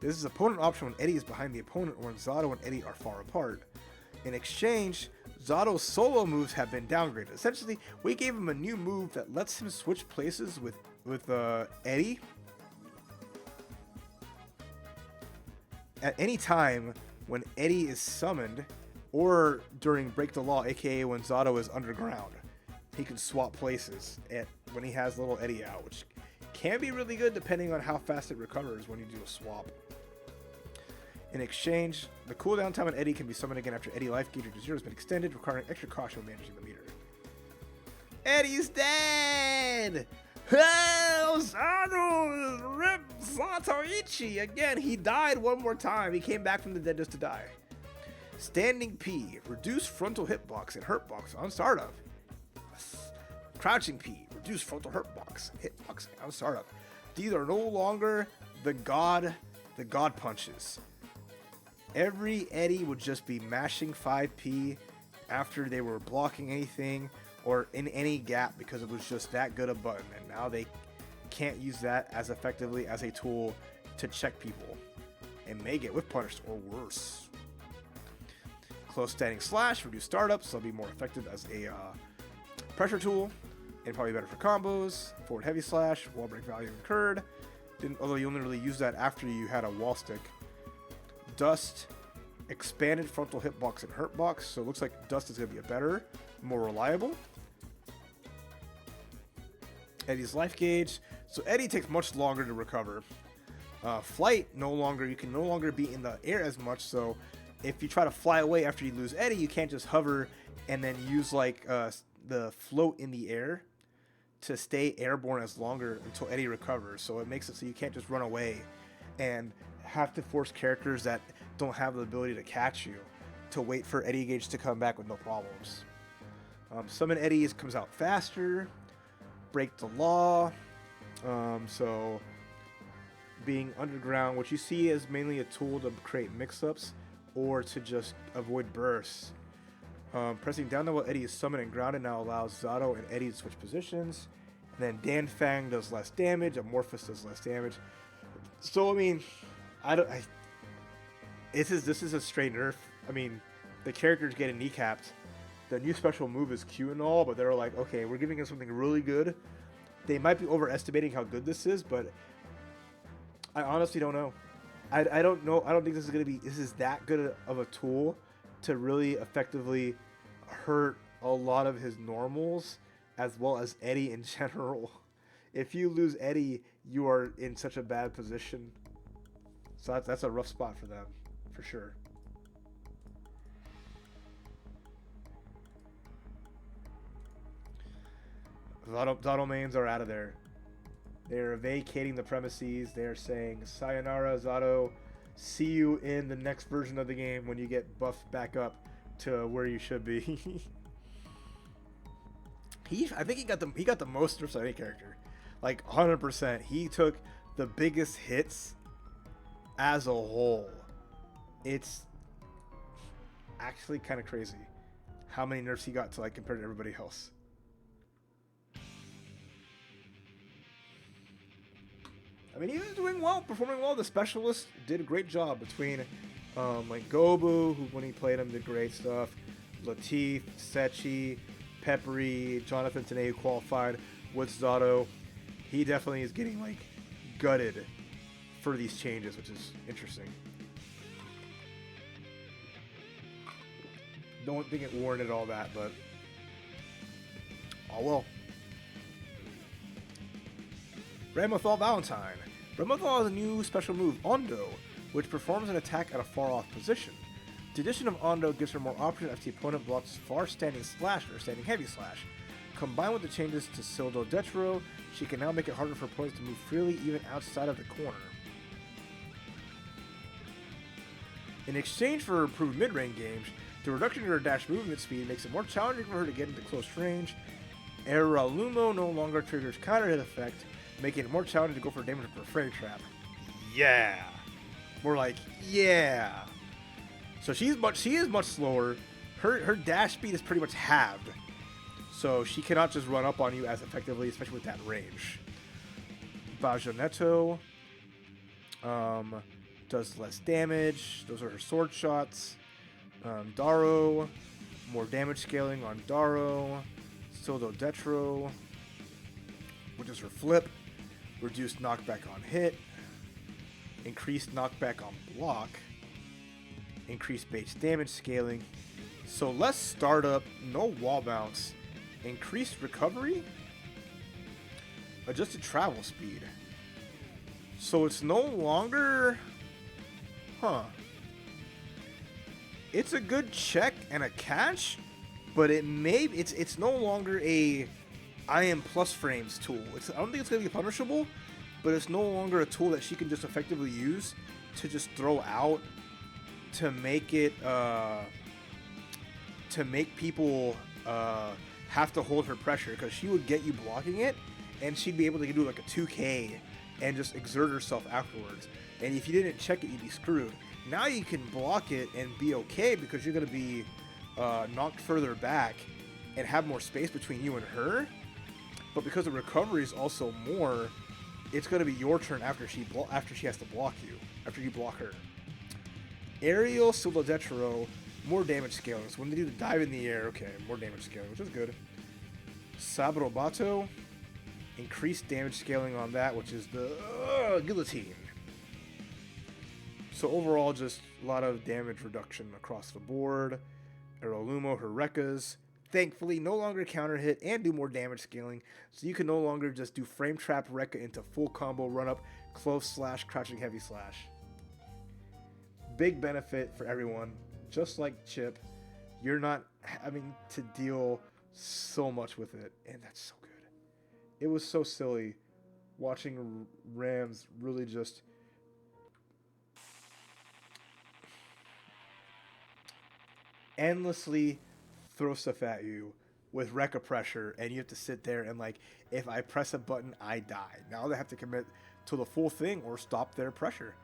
This is opponent option when Eddie is behind the opponent or when Zato and Eddie are far apart. In exchange, Zato's solo moves have been downgraded. Essentially, we gave him a new move that lets him switch places with Eddie at any time when Eddie is summoned or during Break the Law, aka when Zato is underground. He can swap places when he has little Eddie out, which can be really good depending on how fast it recovers when you do a swap. In exchange, the cooldown time on Eddie can be summoned again after Eddie life gauge to 0 has been extended, requiring extra caution when managing the meter. Eddie's dead! Oh, Zato! Rip Satoichi! Again, he died one more time. He came back from the dead just to die. Standing P. Reduce frontal hitbox and hurtbox on startup. Crouching P. Reduce frontal hitbox on startup. These are no longer the god punches. Every Eddie would just be mashing 5P after they were blocking anything or in any gap because it was just that good a button, and now they can't use that as effectively as a tool to check people and may get whiff punished or worse. Close standing slash, reduce startups, so it'll be more effective as a pressure tool and probably better for combos. Forward heavy slash, wall break value incurred, although you only really use that after you had a wall stick. Dust, expanded frontal hitbox and hurtbox, so it looks like Dust is going to be a better, more reliable. Eddie's life gauge, so Eddie takes much longer to recover. Flight, you can no longer be in the air as much, so if you try to fly away after you lose Eddie, you can't just hover and then use like the float in the air to stay airborne as longer until Eddie recovers. So it makes it so you can't just run away and have to force characters that don't have the ability to catch you to wait for Eddie gauge to come back with no problems. Summon Eddie comes out faster. Break the Law. So being underground, what you see is mainly a tool to create mix-ups or to just avoid bursts. Pressing down while Eddie is summoned and grounded now allows Zato and Eddie to switch positions. And then Dan Fang does less damage. Amorphous does less damage. So I mean, this is a straight nerf. I mean, the character's getting kneecapped. The new special move is cute and all, but they're like, okay, we're giving him something really good. They might be overestimating how good this is, but I honestly don't know. I don't know. I don't think this is that good of a tool to really effectively hurt a lot of his normals as well as Eddie in general. If you lose Eddie, you are in such a bad position. So that's a rough spot for them, for sure. Zato mains are out of there. They're vacating the premises. They're saying, sayonara, Zato. See you in the next version of the game when you get buffed back up to where you should be. I think he got the most nerfs of any character. Like 100%. He took the biggest hits as a whole. It's actually kind of crazy how many nerfs he got to like compared to everybody else. I mean, he was doing well, performing well. The specialist did a great job between like Gobu, who when he played him did great stuff. Latif, Sechi, Peppery, Jonathan Tane, who qualified with Zato. He definitely is getting like gutted for these changes, which is interesting. Don't think it warranted all that, but oh well. Ramlethal Valentine. Ramlethal has a new special move, Ondo, which performs an attack at a far-off position. The addition of Ondo gives her more options if the opponent blocks far standing slash or standing heavy slash. Combined with the changes to Sildo Detro, She can now make it harder for opponents to move freely even outside of the corner. In exchange for improved mid-range games, the reduction in her dash movement speed makes it more challenging for her to get into close range. Eralumo no longer triggers counter hit effect, making it more challenging to go for damage with her frame trap. Yeah! More like, yeah! So she is much slower. Her dash speed is pretty much halved. So she cannot just run up on you as effectively, especially with that range. Bajonetto does less damage. Those are her sword shots. Daro, more damage scaling on Daro. Sodo Detro, which is her flip. Reduced knockback on hit. Increased knockback on block. Increased base damage scaling. So less startup, no wall bounce. Increased recovery. Adjusted travel speed. So it's no longer... It's a good check and a catch, but it's no longer a I am plus frames tool. I don't think it's going to be punishable, but it's no longer a tool that she can just effectively use to just throw out to make it to make people have to hold her pressure, because she would get you blocking it and she'd be able to do like a 2K and just exert herself afterwards. And if you didn't check it, you'd be screwed. Now you can block it and be okay because you're going to be knocked further back and have more space between you and her. But because the recovery is also more, it's going to be your turn after she has to block you, after you block her. Aerial Silodetro, more damage scaling. So when they do the dive in the air, okay, more damage scaling, which is good. Sabrobato, increased damage scaling on that, which is the guillotine. So overall, just a lot of damage reduction across the board. Eralumo, her Rekkas, thankfully no longer counter hit and do more damage scaling, so you can no longer just do frame trap Rekka into full combo run up, close slash, crouching heavy slash. Big benefit for everyone. Just like Chipp, you're not having to deal so much with it, and that's so good. It was so silly watching Rams really just endlessly throw stuff at you with Rekka pressure, and you have to sit there and like, if I press a button, I die. Now they have to commit to the full thing or stop their pressure.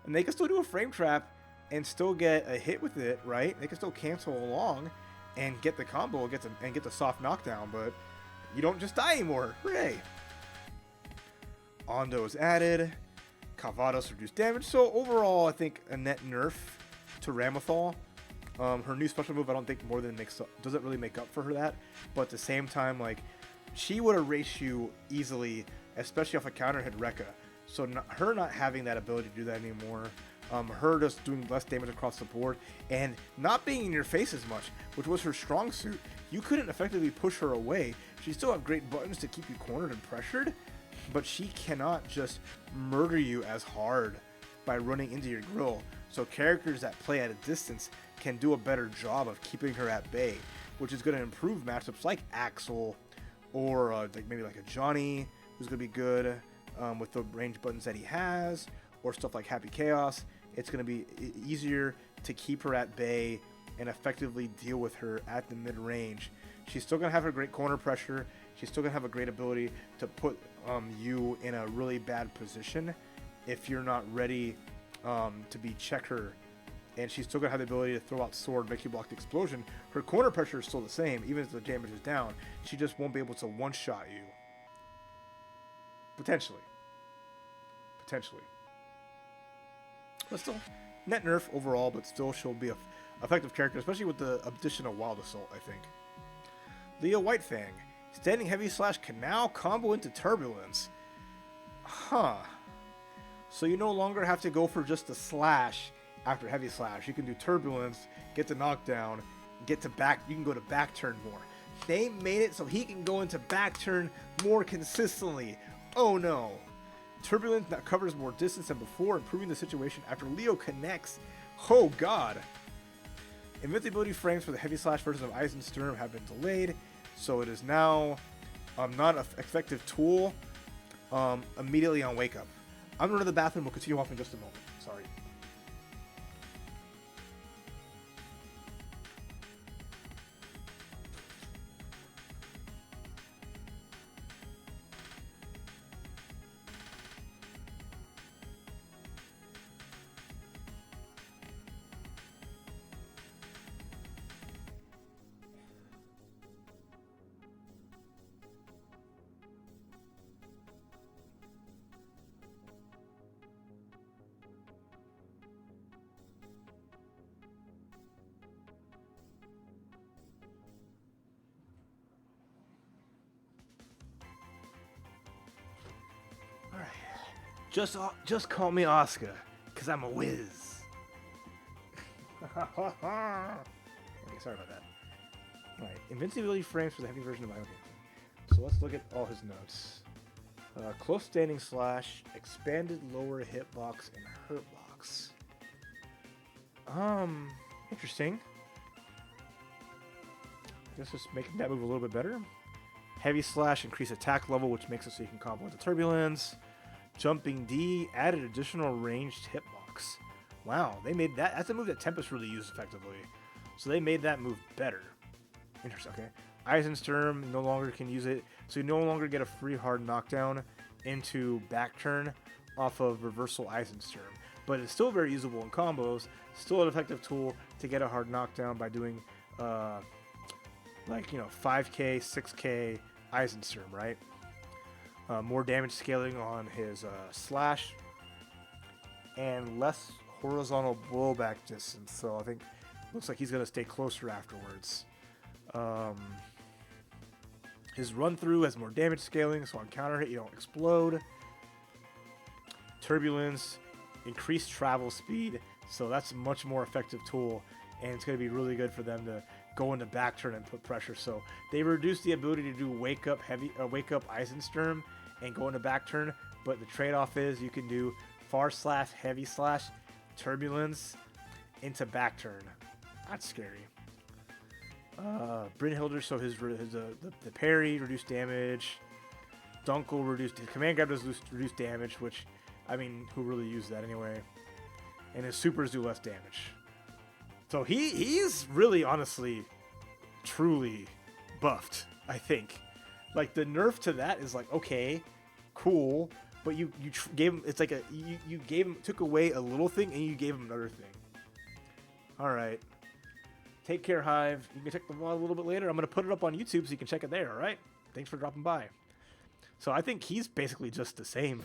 And they can still do a frame trap and still get a hit with it, right? They can still cancel along and get the combo, and get the soft knockdown, but you don't just die anymore. Hooray! Ondo is added. Cavados reduced damage. So overall, I think a net nerf to Ramlethal. Her new special move, I don't think doesn't really make up for her that. But at the same time, like, she would erase you easily, especially off a counter hit Rekka. So her not having that ability to do that anymore, her just doing less damage across the board, and not being in your face as much, which was her strong suit. You couldn't effectively push her away. She still had great buttons to keep you cornered and pressured, but she cannot just murder you as hard by running into your grill. So characters that play at a distance can do a better job of keeping her at bay, which is going to improve matchups like Axl, or like maybe like a Johnny, who's going to be good with the range buttons that he has, or stuff like Happy Chaos. It's going to be easier to keep her at bay and effectively deal with her at the mid-range. She's still going to have her great corner pressure. She's still going to have a great ability to put you in a really bad position if you're not ready to be checker. And she's still going to have the ability to throw out sword, make you block the explosion. Her corner pressure is still the same, even if the damage is down. She just won't be able to one-shot you. Potentially. But still, net nerf overall, but still she'll be an effective character, especially with the addition of Wild Assault, I think. Leah Whitefang. Standing heavy slash can now combo into Turbulence. Huh. So you no longer have to go for just the slash after heavy slash. You can do Turbulence, get the knockdown, get to back. You can go to back turn more. They made it so he can go into back turn more consistently. Oh no. Turbulence that covers more distance than before, improving the situation after Leo connects. Oh god. Invincibility frames for the heavy slash version of Eisensturm have been delayed, so it is now not an effective tool immediately on wake up. I'm going to the bathroom. We'll continue off in just a moment. Sorry. Just call me Asuka, cause I'm a whiz. Okay, sorry about that. All right, invincibility frames for the heavy version of my. Okay, so let's look at all his notes. Close standing slash, expanded lower hitbox and hurtbox. Interesting. I guess just making that move a little bit better. Heavy slash, increase attack level, which makes it so you can combo into turbulence. Jumping D, added additional ranged hitbox. Wow, they made that. That's a move that Tempest really used effectively. So they made that move better. Interesting, okay. Eisensturm no longer can use it. So you no longer get a free hard knockdown into back turn off of reversal Eisensturm. But it's still very usable in combos. Still an effective tool to get a hard knockdown by doing, 5k, 6k Eisensturm, right? More damage scaling on his slash, and less horizontal blowback distance. So I think looks like he's going to stay closer afterwards. His run through has more damage scaling, so on counter hit you don't explode. Turbulence, increased travel speed, so that's a much more effective tool, and it's going to be really good for them to go into back turn and put pressure. So they reduced the ability to do wake up Eisensturm and go into back turn, but the trade-off is you can do far slash, heavy slash, turbulence into back turn. That's scary. Brynhilder, so the parry reduced damage. Dunkel reduced, his command grab does reduce damage, which, I mean, who really used that anyway? And his supers do less damage. So he's really, honestly, truly buffed, I think. Like, the nerf to that is like, okay, cool, but you gave him, it's like you gave him, took away a little thing and you gave him another thing. All right. Take care, Hive. You can check the VOD a little bit later. I'm going to put it up on YouTube so you can check it there, all right? Thanks for dropping by. So I think he's basically just the same.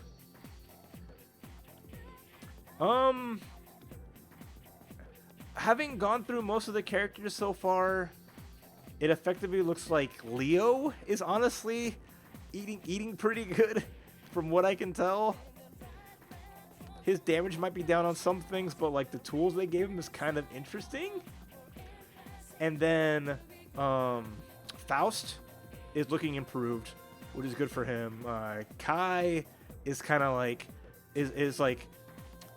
Having gone through most of the characters so far, it effectively looks like Leo is honestly eating pretty good from what I can tell. His damage might be down on some things, but like the tools they gave him is kind of interesting. And then Faust is looking improved, which is good for him. Kai is kind of like is like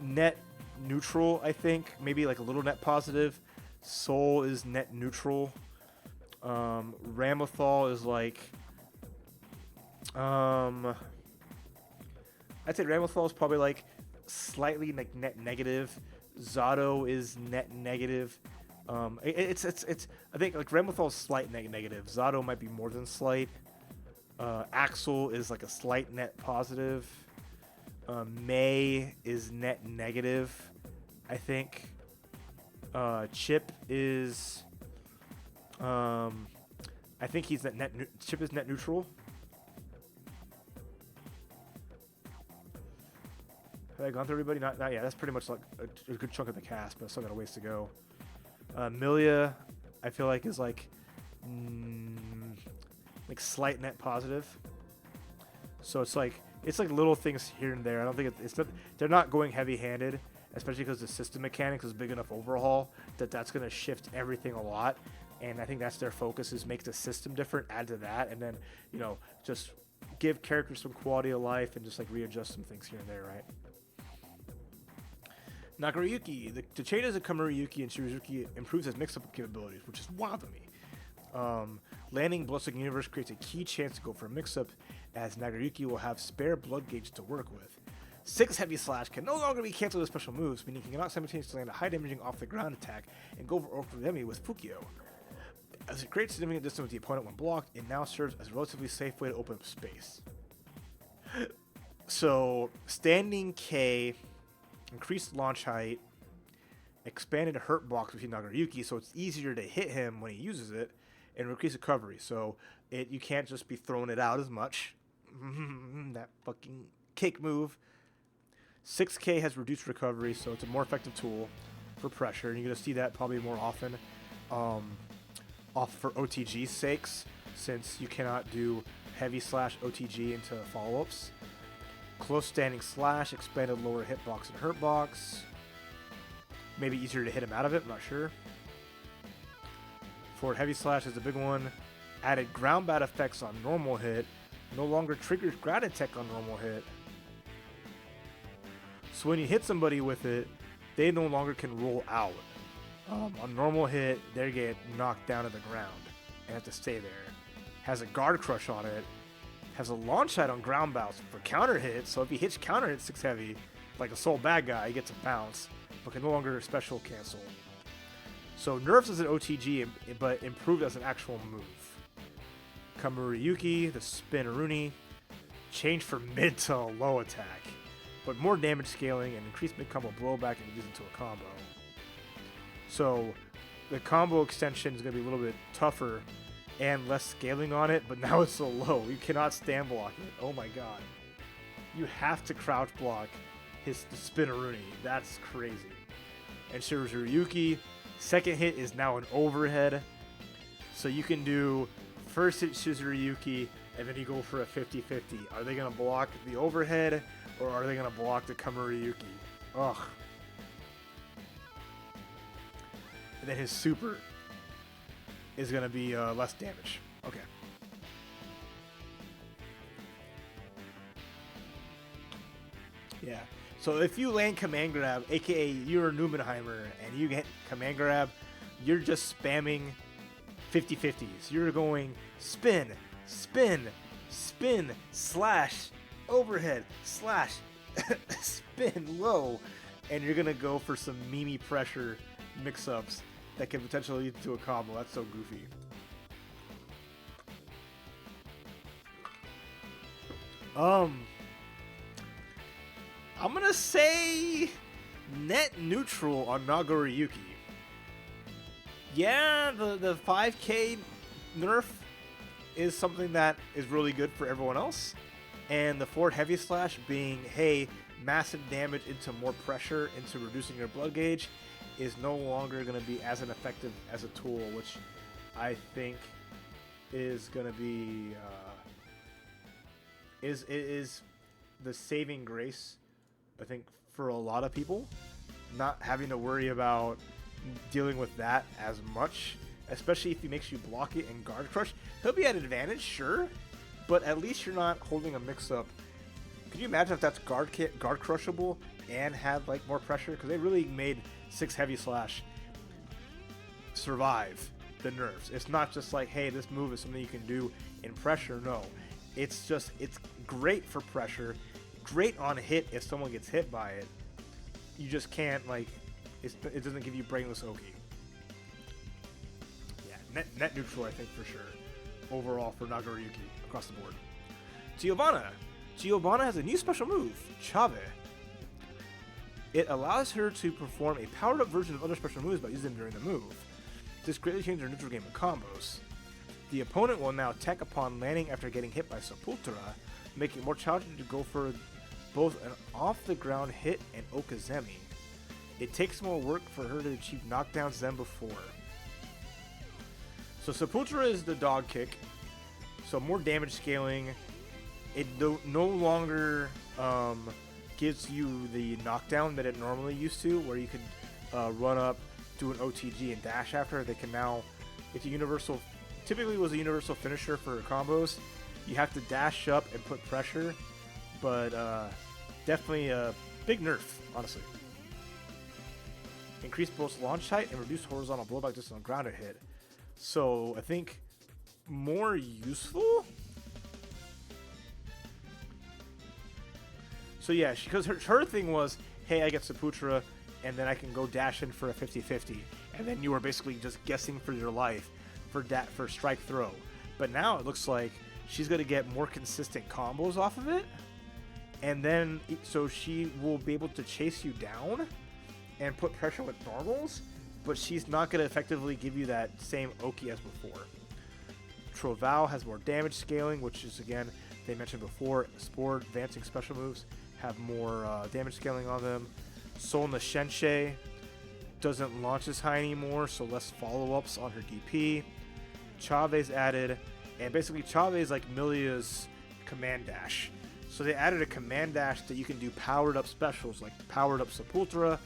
net neutral, I think. Maybe like a little net positive. Soul is net neutral. Ramlethal is like I'd say Ramlethal is probably like slightly like net negative. Zato is net negative. It's I think like Ramlethal is slight negative. Zato might be more than slight. Axl is like a slight net positive. May is net negative, I think. Chipp is I think he's Chipp is net neutral. Have I gone through everybody? Not yet. That's pretty much like a good chunk of the cast, but I still got a ways to go. Millia, I feel like is like slight net positive. So it's like little things here and there. I don't think it's not, they're not going heavy-handed, especially because the system mechanics is big enough overhaul that's going to shift everything a lot. And I think that's their focus, is make the system different, add to that, and then just give characters some quality of life and just like readjust some things here and there, right? Nagoriyuki. The chain as a Kamariyuki and Shizuki improves his mix-up capabilities, which is wild to me. Landing Bloodsucking Universe creates a key chance to go for a mix-up, as Nagoriyuki will have spare blood gauge to work with. 6 Heavy Slash can no longer be cancelled with special moves, meaning he cannot simultaneously land a high damaging off the ground attack and go for the enemy with Fukio. As it creates significant distance with the opponent when blocked, it now serves as a relatively safe way to open up space. So, Standing K, increased launch height, expanded hurt box between Nagoriyuki, so it's easier to hit him when he uses it, and increased recovery. So, you can't just be throwing it out as much. That fucking kick move. 6K has reduced recovery, so it's a more effective tool for pressure, and you're going to see that probably more often off for OTG's sakes, since you cannot do Heavy Slash OTG into follow-ups. Close Standing Slash, expanded lower hitbox and hurtbox. Maybe easier to hit him out of it, I'm not sure. Forward Heavy Slash is the big one. Added ground bat effects on normal hit. No longer triggers ground attack on normal hit. So when you hit somebody with it, they no longer can roll out. On normal hit, they get knocked down to the ground and have to stay there. Has a guard crush on it. Has a launch height on ground bounce for counter hits. So if he hits counter hit 6 heavy, like a Soul Badguy, he gets a bounce, but can no longer special cancel. So nerfs as an OTG, but improved as an actual move. Nagoriyuki, the Spinaroonie, changed from mid to low attack, but more damage scaling and increased mid combo blowback and used into a combo. So the combo extension is going to be a little bit tougher and less scaling on it, but now it's so low. You cannot stand block it. Oh my god. You have to crouch block the Spinaroonie. That's crazy. And Nagoriyuki, second hit is now an overhead. So you can do first hit Nagoriyuki, and then you go for a 50-50. Are they going to block the overhead, or are they going to block the Nagoriyuki? Ugh. And then his super is going to be less damage. Okay. Yeah. So if you land command grab, aka you're a Numenheimer, and you get command grab, you're just spamming 50-50s. You're going spin, spin, spin, slash, overhead, slash, spin, low, and you're going to go for some Mimi pressure mix-ups that can potentially lead to a combo. That's so goofy. I'm gonna say net neutral on Nagoriyuki. Yeah, the 5K nerf is something that is really good for everyone else, and the forward heavy slash being, hey, massive damage into more pressure into reducing your blood gauge, is no longer going to be as effective as a tool, which I think is going to be is the saving grace, I think, for a lot of people, not having to worry about dealing with that as much, especially if he makes you block it and guard crush. He'll be at advantage, sure, but at least you're not holding a mix-up. Could you imagine if that's guard crushable and had like more pressure? Because they really made 6 heavy slash survive the nerfs. It's not just like, hey, this move is something you can do in pressure. No, it's just, it's great for pressure, great on hit if someone gets hit by it. You just can't, like, it doesn't give you brainless Oki. Yeah, net neutral, I think, for sure, overall for Nagoriyuki across the board. Giovanna has a new special move, Chave. It allows her to perform a powered-up version of other special moves by using them during the move. This greatly changes her neutral game of combos. The opponent will now attack upon landing after getting hit by Sepultura, making it more challenging to go for both an off-the-ground hit and Okazemi. It takes more work for her to achieve knockdowns than before. So Sepultura is the dog kick, so more damage scaling. It no longer gives you the knockdown that it normally used to, where you could run up, do an OTG, and dash after. They can now, it's a universal, typically was a universal finisher for combos. You have to dash up and put pressure, but definitely a big nerf, honestly. Increase both launch height and reduce horizontal blowback distance on grounded hit. So I think more useful. So yeah, because her thing was, hey, I get Saputra, and then I can go dash in for a 50-50, and then you were basically just guessing for your life for strike throw. But now it looks like she's going to get more consistent combos off of it, and then so she will be able to chase you down and put pressure with normals, but she's not going to effectively give you that same Oki as before. Troval has more damage scaling, which is, again, they mentioned before, Spore advancing special moves have more damage scaling on them. Solna Shenshei doesn't launch as high anymore, so less follow-ups on her DP. Chave's added, and basically Chave is like Millia's command dash. So they added a command dash that you can do powered up specials, like powered up Sepultura,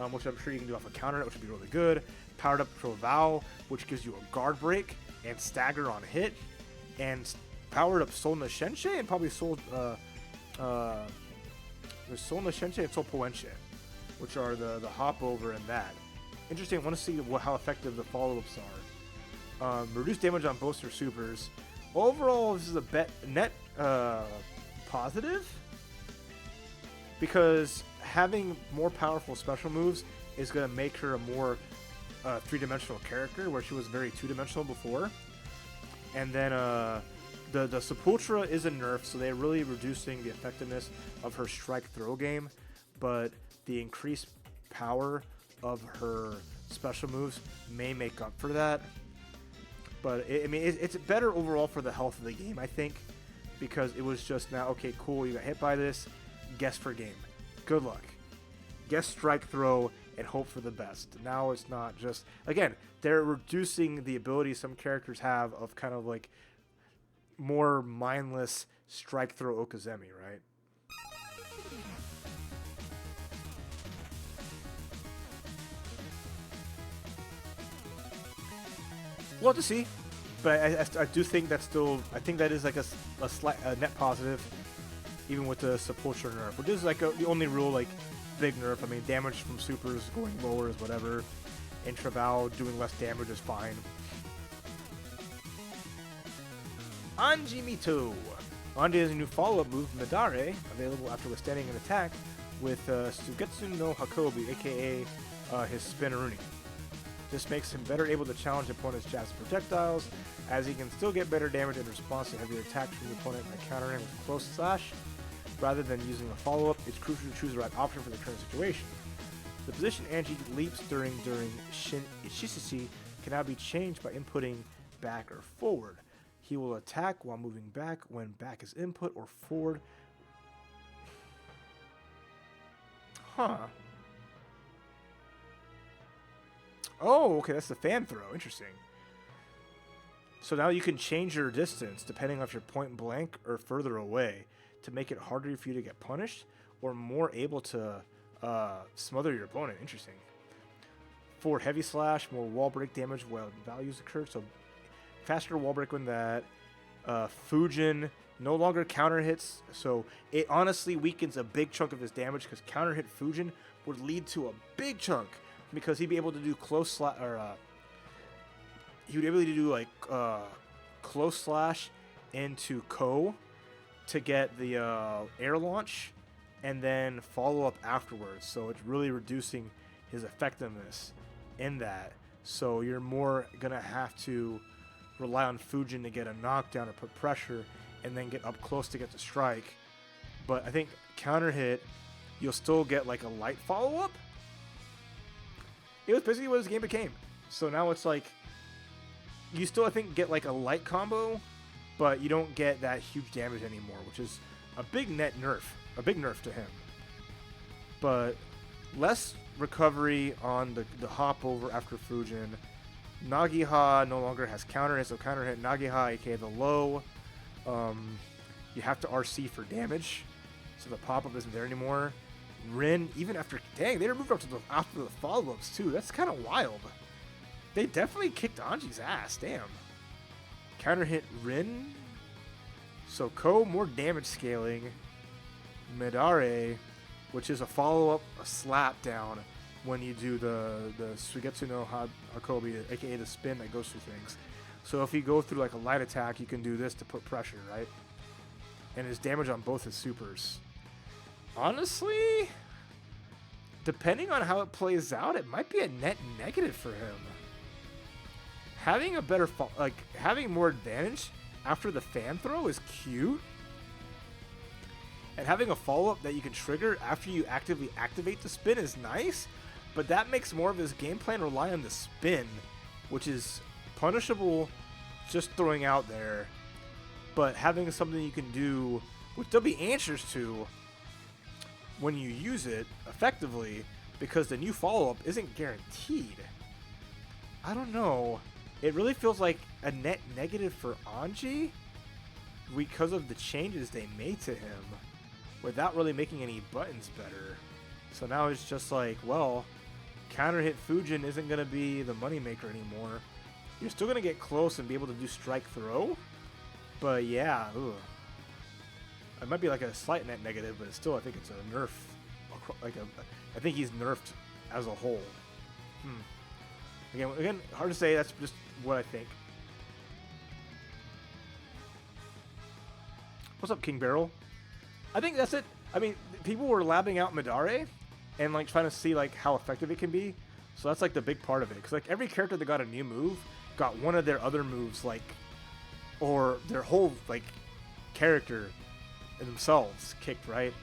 which I'm sure you can do off a counter, which would be really good. Powered up Troval, which gives you a guard break and stagger on hit. And powered up Solna Shenshei and probably there's Solna Shenshei and Sol Poenche, which are the hop over and that. Interesting, I want to see how effective the follow-ups are. Reduce damage on both her supers. Overall, this is a net positive, because having more powerful special moves is going to make her a more three-dimensional character, where she was very two-dimensional before. And then the Sepultura is a nerf, so they're really reducing the effectiveness of her strike throw game, but the increased power of her special moves may make up for that. But it's better overall for the health of the game, I think, because it was just now, okay, cool, you got hit by this, guess for game. Good luck. Guess strike throw and hope for the best. Now it's not just, again, they're reducing the ability some characters have of kind of like more mindless strike throw Okazemi, right? We'll have to see, but I do think that's still, I think that is like a slight net positive, even with the Sepultura nerf, which is like the only real like big nerf. I mean, damage from supers going lower is whatever, and Troval doing less damage is fine. Anji Mito. Anji has a new follow-up move, Midare, available after withstanding an attack with Sugetsu no Hakobi, aka his Spinneroonie. This makes him better able to challenge opponent's jabs and projectiles, as he can still get better damage in response to heavier attacks from the opponent by countering with close slash. Rather than using a follow-up, it's crucial to choose the right option for the current situation. The position Anji leaps during Shishishi can now be changed by inputting back or forward. He will attack while moving back when back is input, or forward. Huh. Oh, okay, that's the fan throw. Interesting. So now you can change your distance depending on if you're point blank or further away to make it harder for you to get punished or more able to smother your opponent. Interesting. For heavy slash, more wall break damage while values occur. So faster wall break when that. Fujin no longer counter hits, so it honestly weakens a big chunk of his damage, because counter hit Fujin would lead to a big chunk, because he'd be able to do close slash, or he would be able to do like close slash into Ko to get the air launch and then follow up afterwards. So it's really reducing his effectiveness in that. So you're more gonna have to rely on Fujin to get a knockdown or put pressure, and then get up close to get the strike. But I think counter hit, you'll still get like a light follow up. It was basically what his game became. So now it's like, you still, I think, get like a light combo, but you don't get that huge damage anymore, which is a big net nerf, a big nerf to him. But less recovery on the hop over after Fujin. Nagiha no longer has counter hit, so counter hit Nagiha, aka the low. You have to RC for damage, so the pop up isn't there anymore. Rin, even after, dang, they removed up to after the follow-ups too. That's kind of wild. They definitely kicked Anji's ass. Damn. Counter hit Rin. So Ko, more damage scaling. Midare, which is a follow-up, a slap down when you do the Suigetsu no Hakobi, aka the spin that goes through things. So if you go through like a light attack, you can do this to put pressure, right? And his damage on both his supers. Honestly, depending on how it plays out, it might be a net negative for him. Having a better, having more advantage after the fan throw is cute. And having a follow-up that you can trigger after you actively activate the spin is nice, but that makes more of his game plan rely on the spin, which is punishable just throwing out there, but having something you can do, which there'll be answers to when you use it effectively, because the new follow-up isn't guaranteed. I don't know. It really feels like a net negative for Anji because of the changes they made to him without really making any buttons better. So now it's just like, well, counter hit Fujin isn't going to be the moneymaker anymore. You're still going to get close and be able to do strike throw, but yeah, ugh. It might be like a slight net negative, but still I think it's a nerf. I think he's nerfed as a whole. Again, hard to say. That's just what I think. What's up, King Barrel? I think that's it. I mean, people were labbing out Midare and like trying to see like how effective it can be. So that's like the big part of it. Because like every character that got a new move got one of their other moves, like, or their whole like character themselves kicked, right?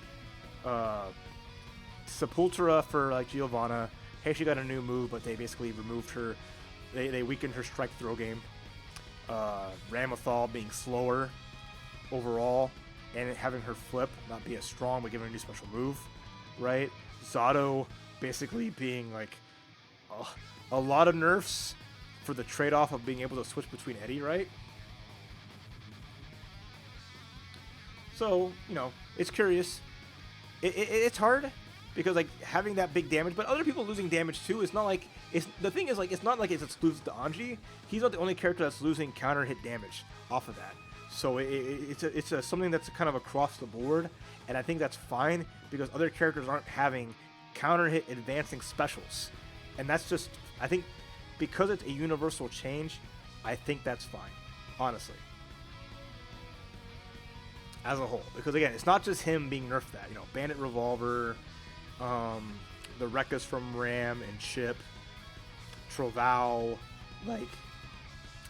Sepultura for like Giovanna. Hey, she got a new move, but they basically removed her. They weakened her strike throw game. Ramlethal being slower overall, and having her flip not be as strong, but giving her a new special move, right? Zato basically being like a lot of nerfs for the trade-off of being able to switch between Eddie, right? So, you know, it's curious. It's hard because like having that big damage, but other people losing damage too. It's not like the thing is like it's not like it's exclusive to Anji. He's not the only character that's losing counter hit damage off of that. So it's something that's kind of across the board, and I think that's fine because other characters aren't having counter hit advancing specials, and that's just, I think, because it's a universal change, I think that's fine, honestly, as a whole. Because again, it's not just him being nerfed that, you know, Bandit Revolver, the Rekkas from Ram and Chipp, Trovao, like,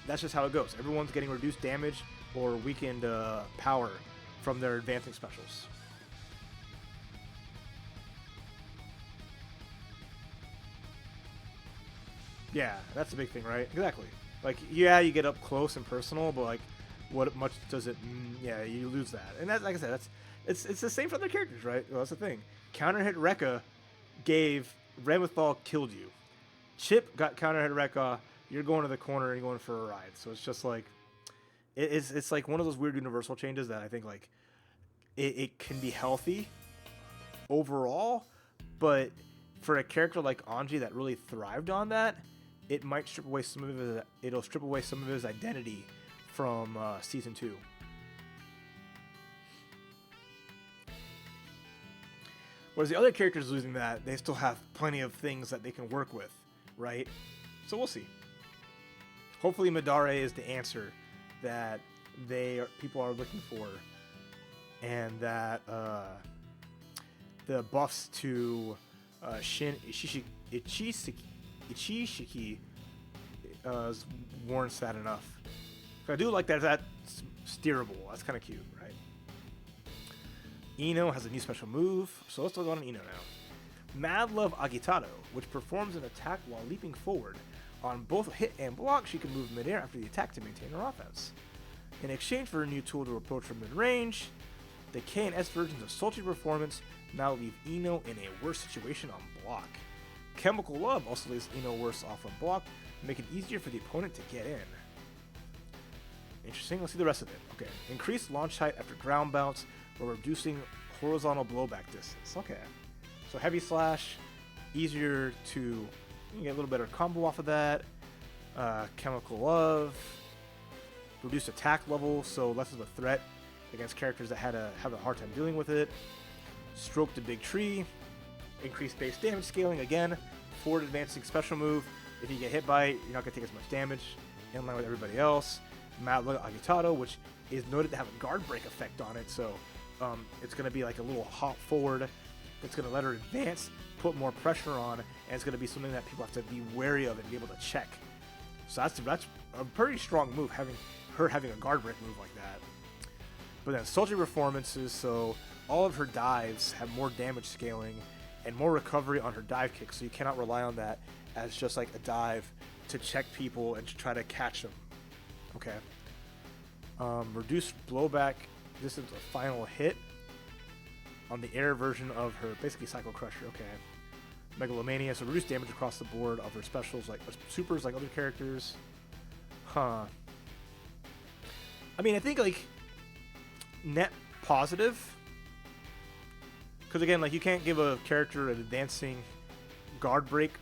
that's just how it goes. Everyone's getting reduced damage or weakened power from their advancing specials. Yeah, that's the big thing, right? Exactly. Like, yeah, you get up close and personal, but like, what much does it? Yeah, you lose that, and that, like I said, it's the same for other characters, right? Well, that's the thing. Counter hit Rekka gave Ramlethal killed you. Chipp got counter hit Rekka. You're going to the corner and you're going for a ride. So it's just like, it's like one of those weird universal changes that I think like it can be healthy overall, but for a character like Anji that really thrived on that, it might strip away some of his. It'll strip away some of his identity from season 2. Whereas the other characters losing that, they still have plenty of things that they can work with, right? So we'll see. Hopefully Midare is the answer that people are looking for, and that the buffs to Shin Ichishiki warrants that enough. I do like that that's steerable. That's kind of cute, right? Ino has a new special move, so let's go on Ino now. Mad Love Agitado, which performs an attack while leaping forward. On both hit and block, she can move midair after the attack to maintain her offense. In exchange for a new tool to approach from mid-range, the K and S versions of Sultry Performance now leave Ino in a worse situation on block. Chemical Love also leaves Ino worse off on block, making it easier for the opponent to get in. Interesting. Let's see the rest of it. Okay. Increased launch height after ground bounce while reducing horizontal blowback distance. Okay. So heavy slash, easier to, you get a little better combo off of that. Chemical Love, reduced attack level, so less of a threat against characters that have a hard time dealing with it. Stroke the Big Tree, increased base damage scaling again forward advancing special move. If you get hit by it, you're not going to take as much damage, in line with everybody else. Madla Agitado, which is noted to have a guard break effect on it, so it's going to be like a little hop forward that's going to let her advance, put more pressure on, and it's going to be something that people have to be wary of and be able to check. So that's a pretty strong move, having a guard break move like that. But then sultry performances, so all of her dives have more damage scaling and more recovery on her dive kick, so you cannot rely on that as just like a dive to check people and to try to catch them. Okay. Reduced blowback. This is a final hit on the air version of her, basically Psycho Crusher. Okay. Megalomania, so reduced damage across the board of her specials, like supers, like other characters. Huh. I mean, I think like net positive. Because again, like you can't give a character an advancing guard break,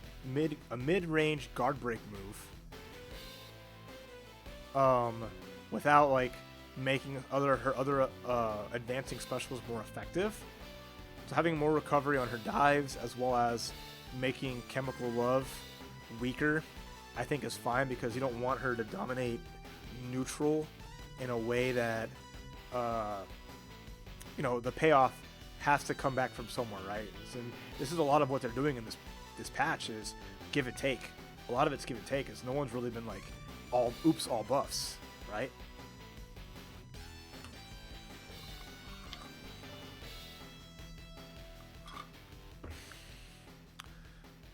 a mid-range guard break move, without like making her other advancing specials more effective. So having more recovery on her dives, as well as making Chemical Love weaker, I think is fine, because you don't want her to dominate neutral in a way that the payoff has to come back from somewhere, right? And this is a lot of what they're doing in this patch is give and take. A lot of it's give and take, as no one's really been like all buffs, right?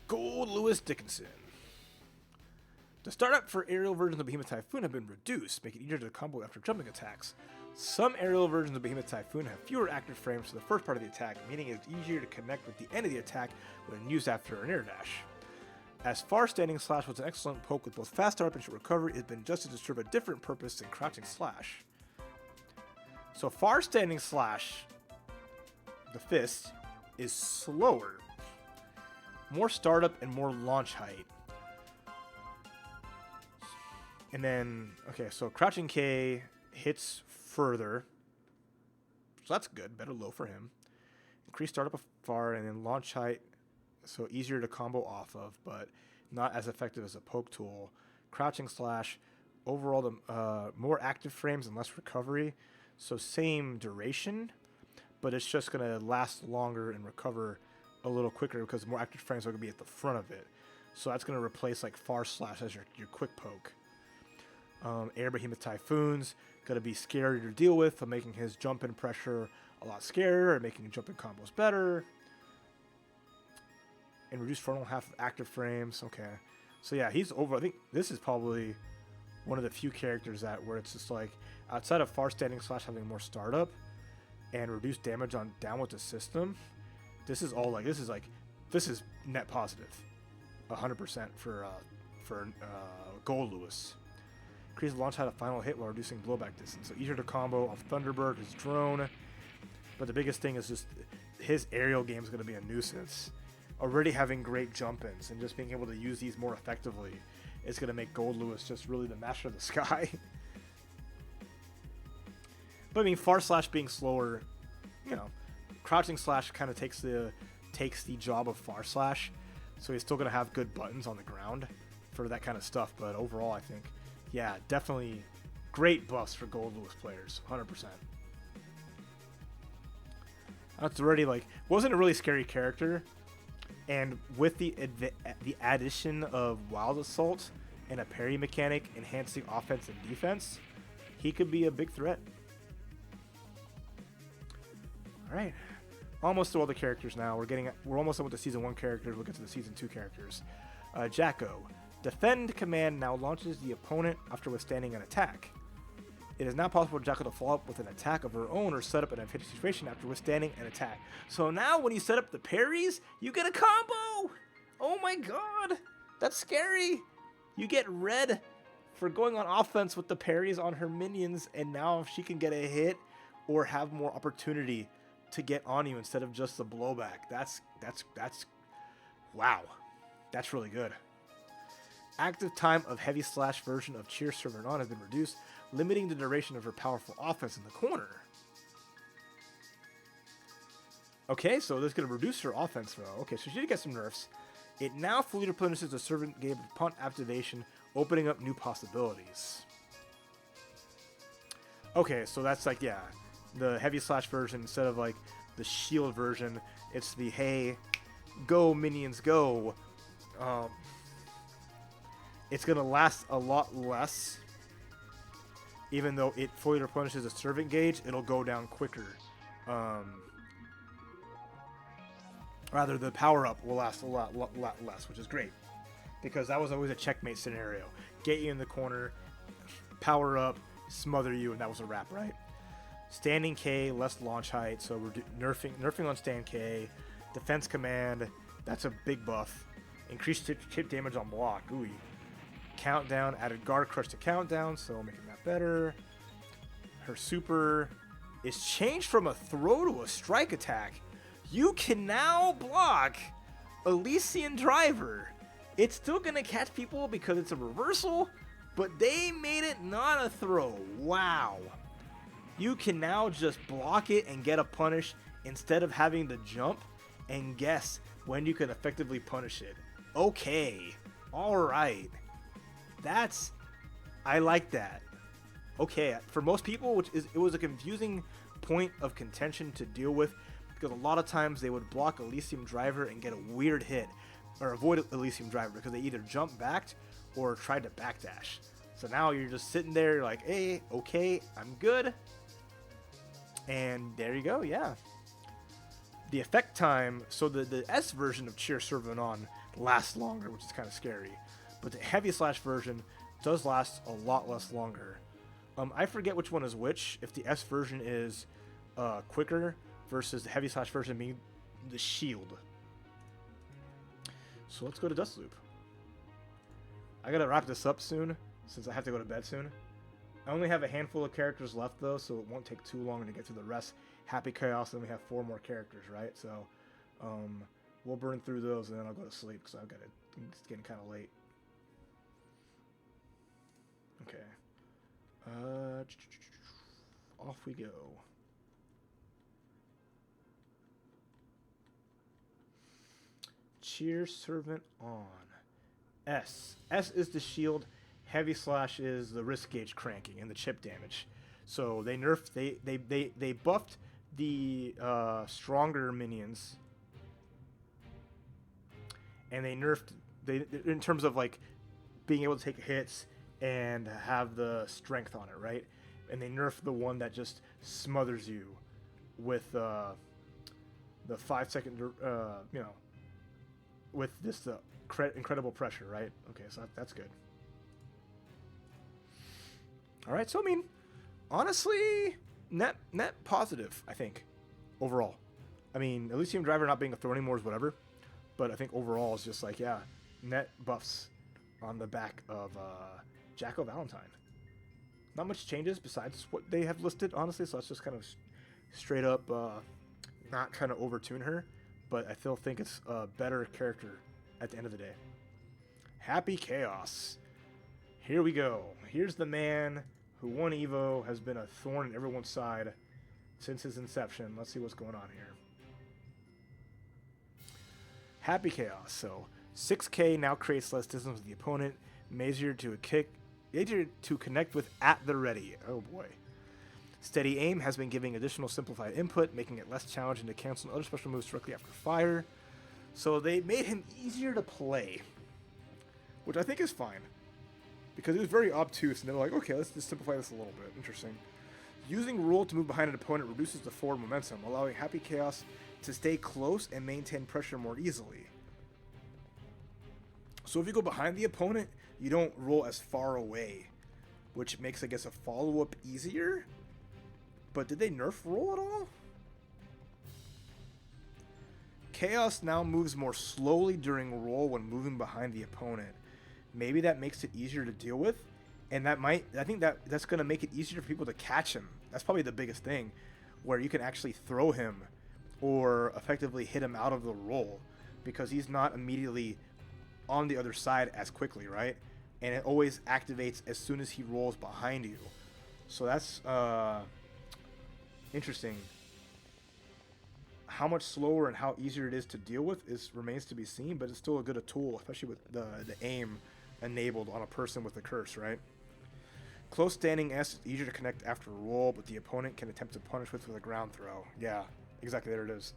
Goldlewis Dickinson. The startup for aerial versions of Behemoth Typhoon have been reduced, making it easier to combo after jumping attacks. Some aerial versions of Behemoth Typhoon have fewer active frames for the first part of the attack, meaning it's easier to connect with the end of the attack when used after an air dash. As Far Standing Slash was an excellent poke with both fast startup and short recovery, it has been adjusted to serve a different purpose than Crouching Slash. So Far Standing Slash, the fist, is slower, more startup and more launch height. And then, okay, so Crouching K hits further, so that's good, better low for him. Increased startup far, and then launch height, so easier to combo off of, but not as effective as a poke tool. Crouching Slash, overall the more active frames and less recovery, so same duration, but it's just going to last longer and recover a little quicker because more active frames are going to be at the front of it. So that's going to replace like Far Slash as your quick poke. Air Behemoth Typhoon's going to be scarier to deal with, making his jump-in pressure a lot scarier and making jump-in combos better. And reduce frontal half active frames. Okay. So yeah, he's over. I think this is probably one of the few characters where it's just like, outside of Far Standing Slash having more startup and reduced damage on down with the system, this is net positive. 100% for Goldlewis. Increase launch height of final hit while reducing blowback distance. So easier to combo off Thunderbird, his drone. But the biggest thing is just his aerial game is going to be a nuisance. Already having great jump-ins and just being able to use these more effectively is going to make Goldlewis just really the master of the sky. But I mean, Far Slash being slower, Crouching Slash kind of takes the job of Far Slash. So he's still going to have good buttons on the ground for that kind of stuff. But overall, I think, yeah, definitely great buffs for Goldlewis players, 100%. That's already wasn't a really scary character. And with the addition of Wild Assault and a parry mechanic enhancing offense and defense, he could be a big threat. All right. Almost to all the characters now. We're almost done with the Season 1 characters. We'll get to the Season 2 characters. Jacko. Defend command now launches the opponent after withstanding an attack. It is now possible for Jacko to follow up with an attack of her own or set up an advantage situation after withstanding an attack. So now when you set up the parries, you get a combo! Oh my god! That's scary! You get red for going on offense with the parries on her minions, and now she can get a hit or have more opportunity to get on you instead of just the blowback. That's wow. That's really good. Active time of Heavy Slash version of Cheer Servant On has been reduced, limiting the duration of her powerful offense in the corner. Okay, so this is going to reduce her offense though. Okay, so she did get some nerfs. It now fully replenishes the servant gauge upon activation, opening up new possibilities. Okay, so that's like, yeah, the heavy slash version instead of like the shield version. It's the hey, go minions, go. It's gonna last a lot less. Even though it fully replenishes the servant gauge, it'll go down quicker. Rather, the power-up will last a lot less, which is great. Because that was always a checkmate scenario. Get you in the corner, power up, smother you, and that was a wrap, right? Standing K, less launch height, so we're nerfing on stand K. Defense command, that's a big buff. Increased chip damage on block, ooey. Countdown, added guard crush to countdown, so making that better. Her super is changed from a throw to a strike attack. You can now block Elysian Driver. It's still gonna catch people because it's a reversal, but they made it not a throw. Wow. You can now just block it and get a punish instead of having to jump and guess when you can effectively punish it. Okay. Alright. I like that. Okay, for most people, it was a confusing point of contention to deal with because a lot of times they would block Elysium Driver and get a weird hit, or avoid Elysium Driver because they either jump backed or tried to backdash. So now you're just sitting there like, hey, okay, I'm good. And there you go, yeah. The effect time, so the S version of Cheer Servant On lasts longer, which is kind of scary. But the heavy slash version does last a lot less longer. I forget which one is which. If the S version is quicker versus the heavy slash version being the shield. So let's go to Dust Loop. I gotta wrap this up soon since I have to go to bed soon. I only have a handful of characters left though, so it won't take too long to get through the rest. Happy Chaos, and we have 4 more characters, right? So we'll burn through those and then I'll go to sleep because it's getting kind of late. Okay. Off we go. Cheer Servant On. S. S is the shield. Heavy slash is the risk gauge cranking and the chip damage. So they nerfed. They buffed the stronger minions, and they nerfed in terms of like being able to take hits and have the strength on it, right? And they nerfed the one that just smothers you with the 5-second, with this incredible pressure, right? Okay, so that's good. All right, so I mean, honestly, net positive, I think, overall. I mean, Elysium Driver not being a throw anymore is whatever, but I think overall it's just like, yeah, net buffs on the back of Axl Valentine. Not much changes besides what they have listed, honestly, so let's just kind of straight up not trying to overtune her, but I still think it's a better character at the end of the day. Happy Chaos. Here we go. Here's the man who won EVO, has been a thorn in everyone's side since his inception. Let's see what's going on here. Happy Chaos. So 6K now creates less distance with the opponent. Easier to connect with at the ready. Oh boy. Steady Aim has been giving additional simplified input, making it less challenging to cancel other special moves directly after fire. So they made him easier to play, which I think is fine. Because it was very obtuse, and they were like, okay, let's just simplify this a little bit. Interesting. Using Roll to move behind an opponent reduces the forward momentum, allowing Happy Chaos to stay close and maintain pressure more easily. So if you go behind the opponent, you don't roll as far away, which makes, I guess, a follow-up easier. But did they nerf Roll at all? Chaos now moves more slowly during Roll when moving behind the opponent. Maybe that makes it easier to deal with, and I think that's going to make it easier for people to catch him. That's probably the biggest thing, where you can actually throw him or effectively hit him out of the roll, because he's not immediately on the other side as quickly, right? And it always activates as soon as he rolls behind you. So that's interesting. How much slower and how easier it is to deal with remains to be seen, but it's still a good tool, especially with the aim enabled on a person with the curse, right? Close standing S is easier to connect after a roll, but the opponent can attempt to punish with a ground throw. Yeah, exactly, there it is.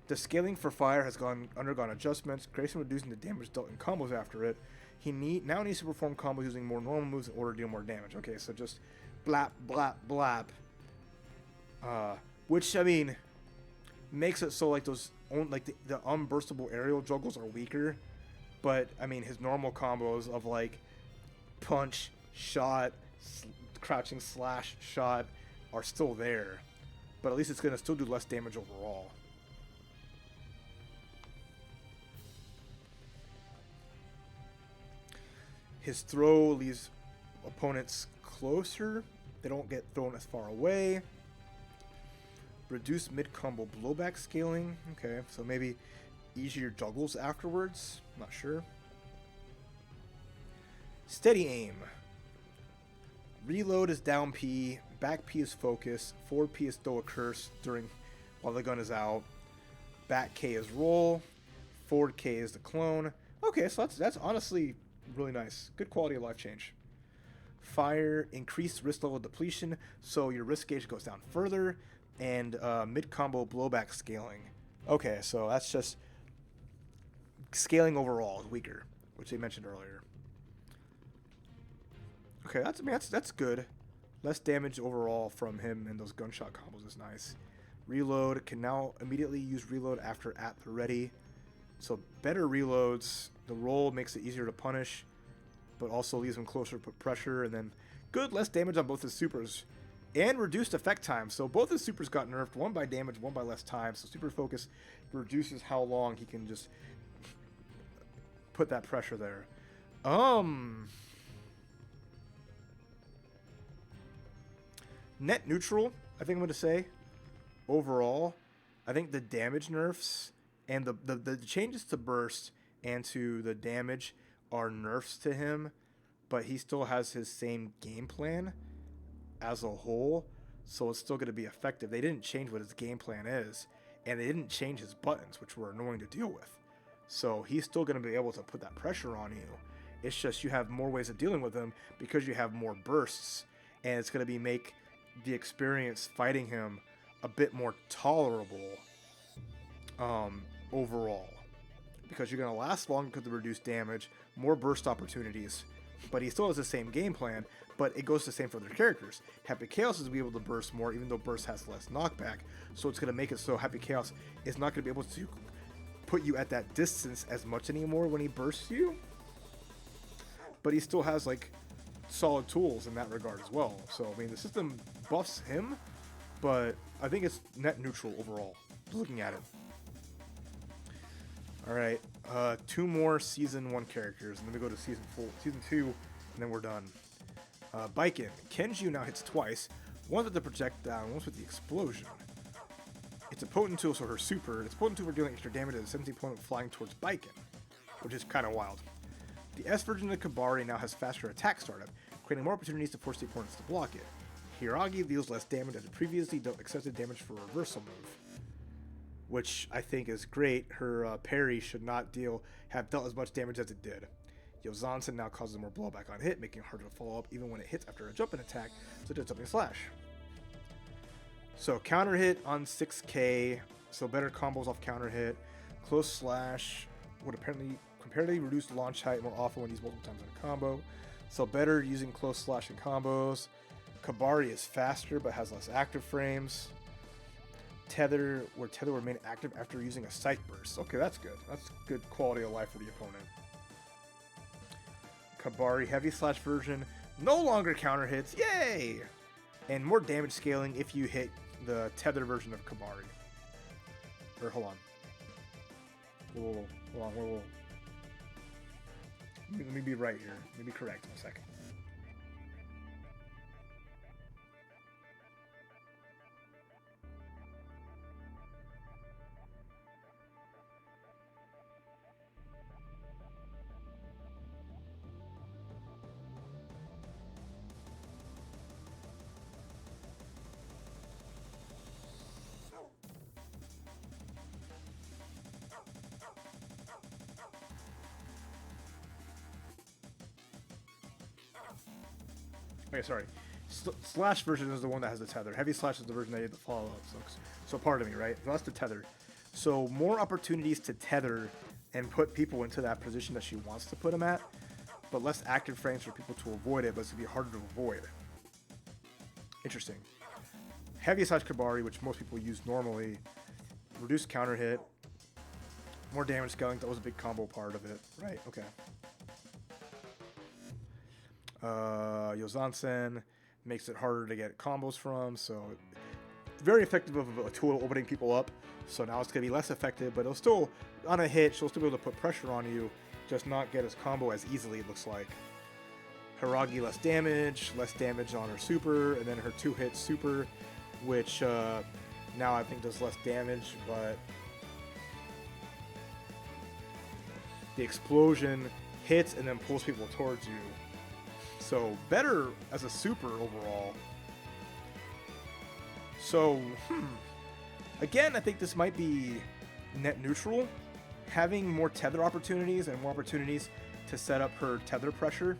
The scaling for fire has undergone adjustments, Grayson reducing the damage dealt in combos after it. He now needs to perform combos using more normal moves in order to deal more damage. Okay, so just blap, blap, blap. Which, I mean, makes it so like those, like the unburstable aerial juggles are weaker. But, I mean, his normal combos of like punch, shot, crouching slash, shot are still there. But at least it's going to still do less damage overall. His throw leaves opponents closer. They don't get thrown as far away. Reduce mid-combo blowback scaling. Okay, so maybe easier juggles afterwards. Not sure. Steady aim. Reload is down P. Back P is focus. Forward P is throw a curse while the gun is out. Back K is roll. Forward K is the clone. Okay, so that's honestly really nice. Good quality of life change. Fire, increased wrist level depletion, so your wrist gauge goes down further, and mid-combo blowback scaling. Okay, so that's just scaling overall is weaker, which they mentioned earlier. Okay, that's good. Less damage overall from him, and those gunshot combos is nice. Reload, can now immediately use reload after at the ready. So better reloads. The roll makes it easier to punish, but also leaves him closer to put pressure. And then good, less damage on both his supers. And reduced effect time. So both his supers got nerfed, one by damage, one by less time. So super focus reduces how long he can just put that pressure there. Net neutral, I think I'm going to say. Overall, I think the damage nerfs and the changes to burst and to the damage are nerfs to him, but he still has his same game plan as a whole, so it's still going to be effective. They didn't change what his game plan is, and they didn't change his buttons, which were annoying to deal with. So he's still going to be able to put that pressure on you. It's just you have more ways of dealing with him because you have more bursts, and it's going to make the experience fighting him a bit more tolerable overall, because you're going to last longer because of reduced damage, more burst opportunities, but he still has the same game plan, but it goes the same for other characters. Happy Chaos is going to be able to burst more, even though burst has less knockback, so it's going to make it so Happy Chaos is not going to be able to put you at that distance as much anymore when he bursts you, but he still has like solid tools in that regard as well. So I mean, the system buffs him, but I think it's net neutral overall, looking at it. Alright, 2 more Season 1 characters, and then we go to Season 2, and then we're done. Baiken. Kenju now hits twice, once with the projectile, and once with the explosion. It's a potent tool, so her super, it's a potent tool for dealing extra damage as a 17 opponent flying towards Baiken, which is kind of wild. The S version of the Kabari now has faster attack startup, creating more opportunities to force the opponents to block it. Hiragi deals less damage as it previously dealt excessive damage for a reversal move, which I think is great. Her parry should not have dealt as much damage as it did. Yozansen now causes more blowback on hit, making it harder to follow up even when it hits after a jumping attack, such as jumping slash. So counter hit on 6k, so better combos off counter hit. Close slash would apparently comparatively reduce launch height more often when used multiple times in a combo, so better using close slash in combos. Kabari is faster but has less active frames. Tether would remain active after using a sight burst. Okay, that's good. That's good quality of life for the opponent. Kabari heavy slash version no longer counter hits. Yay! And more damage scaling if you hit the tether version of Kabari. Or hold on. Whoa. Let me be right here. Let me be correct in a second. Okay, sorry. Slash version is the one that has the tether. Heavy slash is the version that you have to follow up. So pardon me, right? So that's the tether. So more opportunities to tether and put people into that position that she wants to put them at, but less active frames for people to avoid it, but it's going to be harder to avoid. Interesting. Heavy slash Kabari, which most people use normally, reduced counter hit, more damage scaling. That was a big combo part of it, right? Okay. Yozansen makes it harder to get combos from, so very effective of a tool opening people up. So now it's going to be less effective, but it'll still, on a hit, she'll still be able to put pressure on you, just not get his combo as easily, it looks like. Hiragi less damage on her super, and then her 2-hit super, which now I think does less damage, but the explosion hits and then pulls people towards you. So better as a super overall. So, again, I think this might be net neutral. Having more tether opportunities and more opportunities to set up her tether pressure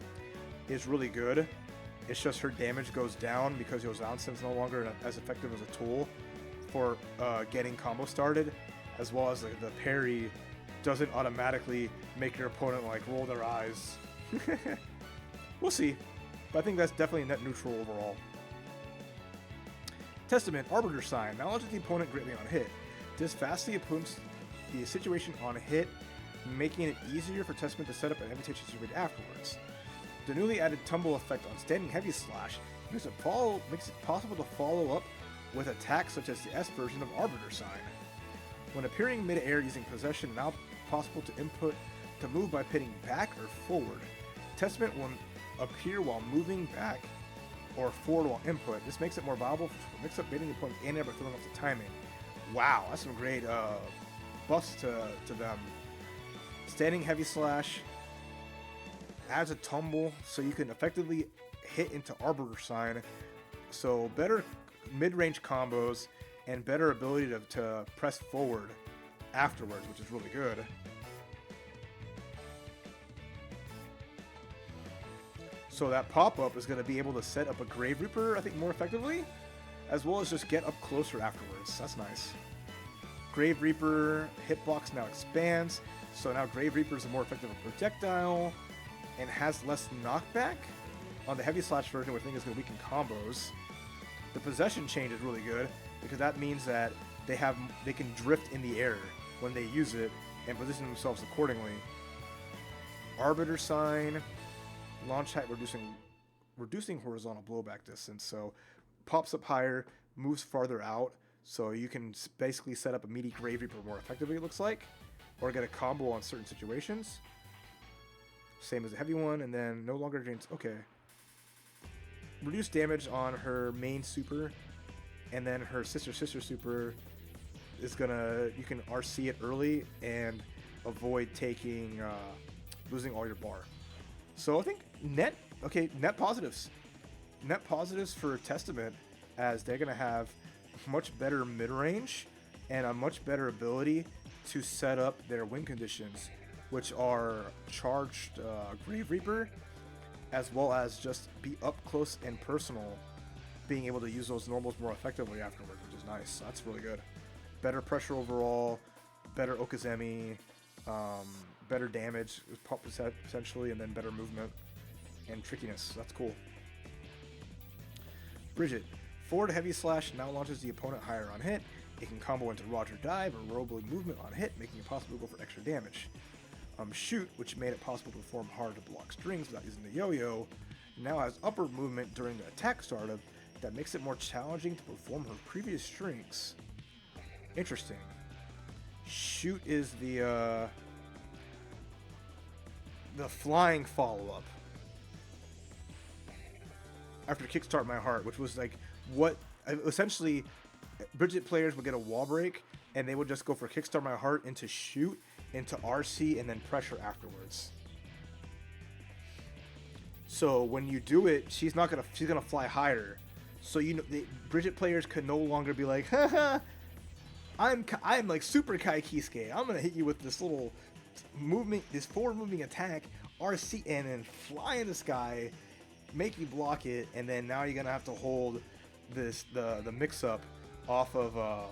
is really good. It's just her damage goes down because Yozansen's no longer as effective as a tool for getting combo started, as well as the parry doesn't automatically make your opponent like roll their eyes. We'll see, but I think that's definitely net neutral overall. Testament, Arbiter Sign, acknowledges the opponent greatly on hit. This fast the situation on hit, making it easier for Testament to set up an invitation situation afterwards. The newly added tumble effect on standing heavy slash makes it possible to follow up with attacks such as the S version of Arbiter Sign. When appearing mid-air using possession, now possible to input to move by pitting back or forward. Testament will appear while moving back or forward while input. This makes it more viable for mix-up baiting the opponent and by throwing off the timing. Wow, that's some great buffs to them. Standing heavy slash adds a tumble so you can effectively hit into Arbiter Sign. So better mid-range combos and better ability to press forward afterwards, which is really good. So that pop-up is going to be able to set up a Grave Reaper, I think, more effectively, as well as just get up closer afterwards. That's nice. Grave Reaper hitbox now expands, so now Grave Reaper is a more effective projectile and has less knockback. On the heavy slash version, which I think is going to weaken combos. The possession change is really good because that means that they can drift in the air when they use it and position themselves accordingly. Arbiter Sign, launch height reducing horizontal blowback distance, so pops up higher, moves farther out, so you can basically set up a meaty Grave Reaper more effectively, it looks like, or get a combo on certain situations. Same as the heavy one, and then no longer drains. Okay. Reduce damage on her main super, and then her sister super is gonna, you can RC it early and avoid taking losing all your bar. So I think net positives for Testament, as they're gonna have much better mid-range and a much better ability to set up their win conditions, which are charged Grave Reaper, as well as just be up close and personal, being able to use those normals more effectively afterwards, which is nice. That's really good. Better pressure overall, better Okazemi, better damage, potentially, and then better movement and trickiness. That's cool. Bridget, forward heavy slash now launches the opponent higher on hit. It can combo into Roger Dive or Robo movement on hit, making it possible to go for extra damage. Shoot, which made it possible to perform hard to block strings without using the yo-yo, now has upward movement during the attack startup that makes it more challenging to perform her previous strings. Interesting. Shoot is the flying follow-up after Kickstart My Heart, which was like what essentially Bridget players would get a wall break and they would just go for Kickstart My Heart into Shoot, into RC, and then pressure afterwards. So when you do it, she's gonna fly higher. So the Bridget players could no longer be like, haha, I'm like Super Kai Kiske. I'm gonna hit you with this little movement, this forward moving attack, RC, and then fly in the sky make you block it, and then now you're gonna have to hold the mix up off of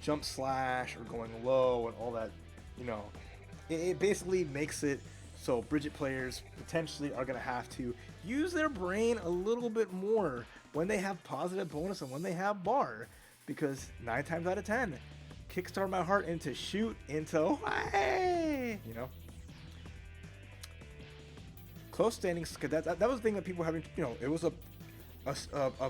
jump slash or going low and all that. It basically makes it so Bridget players potentially are gonna have to use their brain a little bit more when they have positive bonus and when they have bar, because 9 times out of 10, kickstart my heart into shoot into hey, close standings. That was the thing that people having, it was a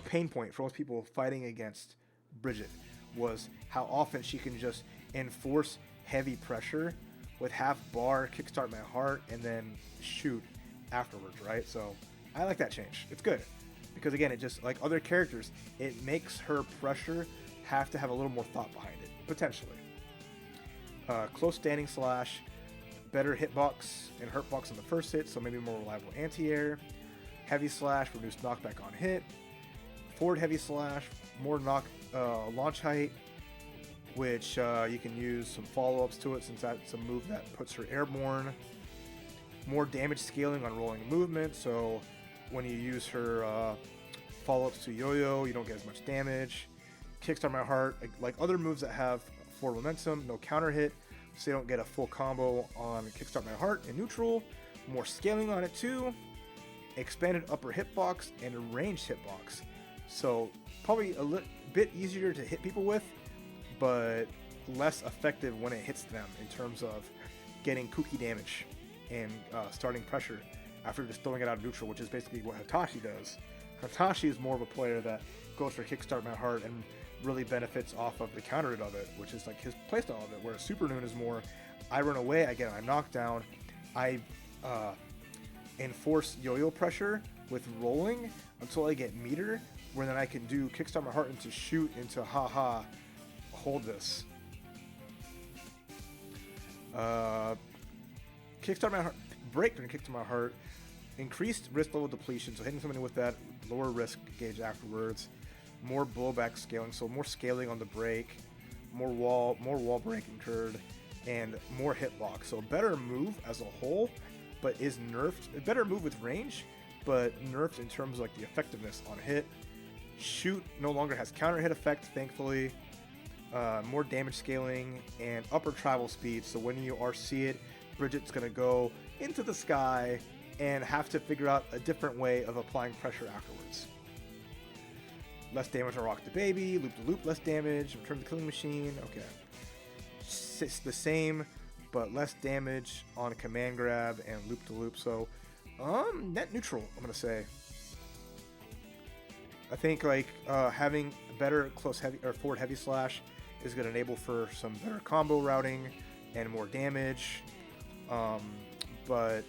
pain point for most people fighting against Bridget, was how often she can just enforce heavy pressure with half bar, kickstart my heart, and then shoot afterwards, right? So I like that change. It's good. Because again, it just, like other characters, it makes her pressure have to have a little more thought behind it, potentially. Close standing slash, better hitbox and hurtbox on the first hit, so maybe more reliable anti-air. Heavy slash, reduced knockback on hit. Forward heavy slash, more launch height, which you can use some follow-ups to it since that's a move that puts her airborne. More damage scaling on rolling movement, so when you use her follow-ups to yo-yo, you don't get as much damage. Kickstart my heart, like other moves that have forward momentum, no counter hit, so you don't get a full combo on kickstart my heart in neutral. More scaling on it too. Expanded upper hitbox and a ranged hitbox, so probably a bit easier to hit people with, but less effective when it hits them in terms of getting kooky damage and starting pressure after just throwing it out of neutral, which is basically what Hitachi does. Hitachi is more of a player that goes for kickstart my heart and really benefits off of the counter hit of it, which is like his playstyle of it, whereas Super Noon is more, I run away, I get my knockdown, I enforce yo-yo pressure with rolling until I get meter, where then I can do kickstart my heart into shoot into haha, hold this. Kickstart my heart, break during kickstart my heart, increased risk level depletion, so hitting somebody with that lower risk gauge afterwards. More blowback scaling, so more scaling on the break, more wall break incurred, and more hitbox. So a better move as a whole, but is nerfed. A better move with range, but nerfed in terms of like the effectiveness on hit. Shoot no longer has counter hit effect, thankfully. More damage scaling and upper travel speed. So when you RC it, Bridget's gonna go into the sky and have to figure out a different way of applying pressure afterwards. Less damage on Rock the Baby, Loop to Loop, less damage, Return to the Killing Machine, okay. It's the same, but less damage on Command Grab and Loop to Loop, so net neutral, I'm gonna say. I think like having better close heavy or forward heavy slash is gonna enable for some better combo routing and more damage, but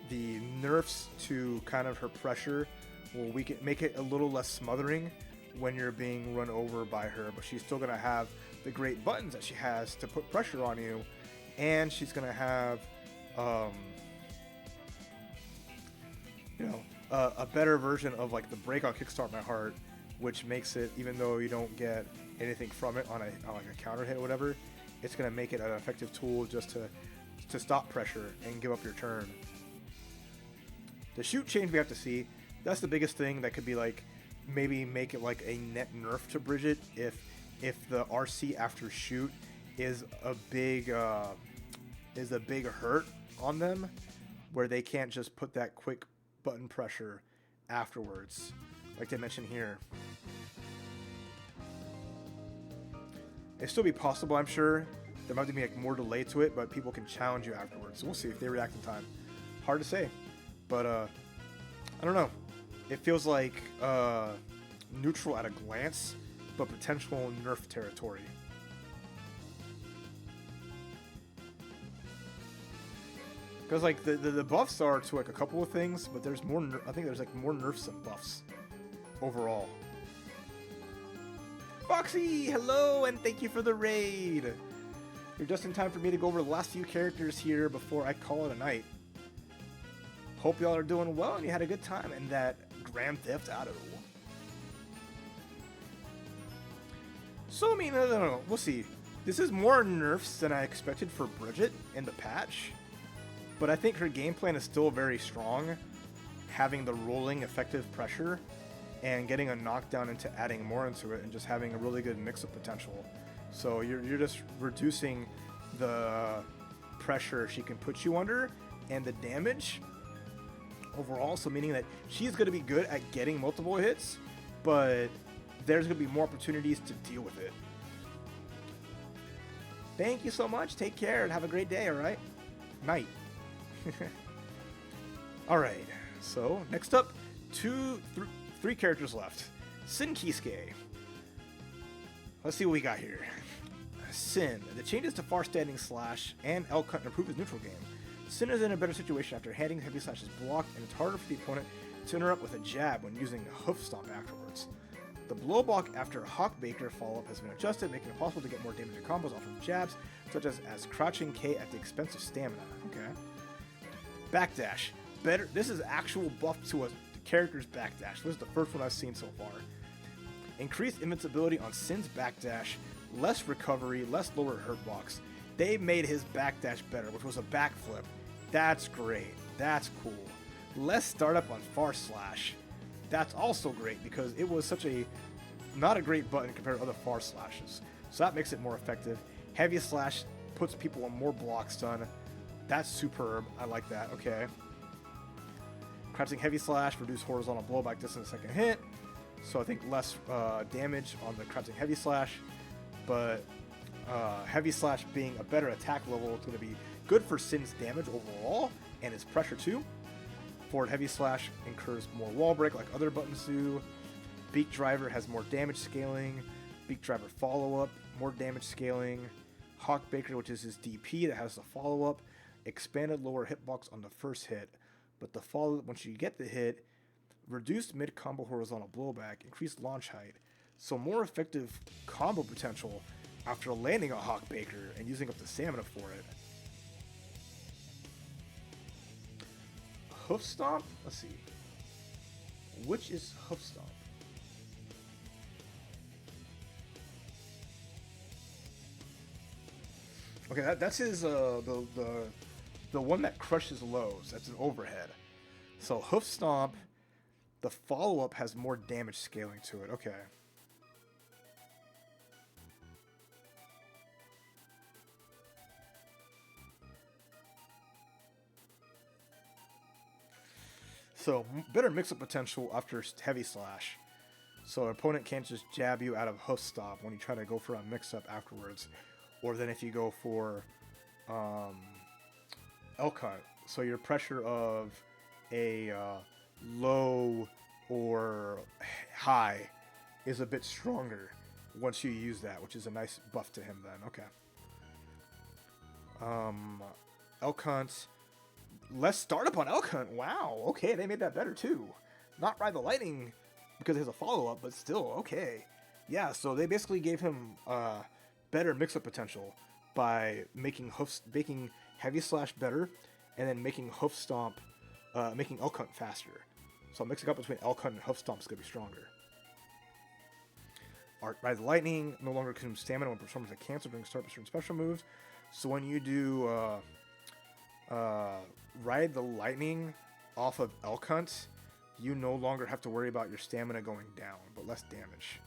the nerfs to kind of her pressure will make it a little less smothering when you're being run over by her, but she's still going to have the great buttons that she has to put pressure on you, and she's going to have a better version of like the break on Kickstart My Heart, which makes it, even though you don't get anything from it on like a counter hit or whatever, it's going to make it an effective tool just to stop pressure and give up your turn. The shoot change we have to see. That's the biggest thing that could be like, maybe make it like a net nerf to Bridget if the RC after shoot is a big hurt on them, where they can't just put that quick button pressure afterwards, like they mentioned here. It'd still be possible, I'm sure. There might be like more delay to it, but people can challenge you afterwards. So we'll see if they react in time. Hard to say, but I don't know. It feels like neutral at a glance, but potential nerf territory. Because like the buffs are to like a couple of things, but there's more. I think there's like more nerfs than buffs overall. Foxy, hello, and thank you for the raid. You're just in time for me to go over the last few characters here before I call it a night. Hope y'all are doing well and you had a good time in that Grand Theft Auto. So, I mean, no, we'll see. This is more nerfs than I expected for Bridget in the patch. But I think her game plan is still very strong, having the rolling effective pressure and getting a knockdown into adding more into it and just having a really good mix-up potential. So you're just reducing the pressure she can put you under and the damage overall, so meaning that she's going to be good at getting multiple hits, but there's going to be more opportunities to deal with it. Thank you so much. Take care and have a great day, alright? Night. Alright, so next up, three characters left. Sin Kiske. Let's see what we got here. Sin. The changes to far standing slash and L cut improve his neutral game. Sin is in a better situation after handing heavy slash is blocked, and it's harder for the opponent to interrupt with a jab when using a hoof stomp afterwards. The blow block after Hawkbaker follow-up has been adjusted, making it possible to get more damage and combos off of jabs, such as crouching K at the expense of stamina. Okay. Backdash. Better. This is actual buff to a character's backdash. This is the first one I've seen so far. Increased invincibility on Sin's backdash, less recovery, less lower hurt box. They made his backdash better, which was a backflip. That's great. That's cool. Less startup on far slash. That's also great because it was such a not a great button compared to other far slashes. So that makes it more effective. Heavy slash puts people on more block stun. That's superb. I like that. Okay. Crouching heavy slash, reduce horizontal blowback distance second hit. So I think less damage on the crouching heavy slash, but heavy slash being a better attack level is going to be good for Sin's damage overall and his pressure too. Forward heavy slash incurs more wall break like other buttons do. Beak driver has more damage scaling. Beak driver follow up, more damage scaling. Hawkbaker, which is his DP that has the follow up, expanded lower hitbox on the first hit, but the follow once you get the hit, reduced mid combo horizontal blowback, increased launch height, so more effective combo potential after landing a Hawkbaker and using up the stamina for it. Hoof Stomp? Let's see. Which is Hoof Stomp? Okay, that's his the one that crushes lows. That's an overhead. So Hoof Stomp, the follow-up has more damage scaling to it. Okay. So, better mix-up potential after heavy slash. So an opponent can't just jab you out of hoof stomp when you try to go for a mix-up afterwards. Or then if you go for L-cut. So your pressure of a low or high is a bit stronger once you use that, which is a nice buff to him then. Okay. L-cut. Less startup on Elkhunt. Wow. Okay, they made that better too. Not Ride the Lightning because it has a follow-up, but still, okay. Yeah, so they basically gave him better mix-up potential by making heavy slash better and then making hoof stomp, making Elkhunt faster. So mixing up between Elkhunt and hoof stomp is going to be stronger. Ride the Lightning no longer consumes stamina when performers are canceled during start of certain special moves. So when you do Ride the Lightning off of Elkhunt, you no longer have to worry about your stamina going down, but less damage.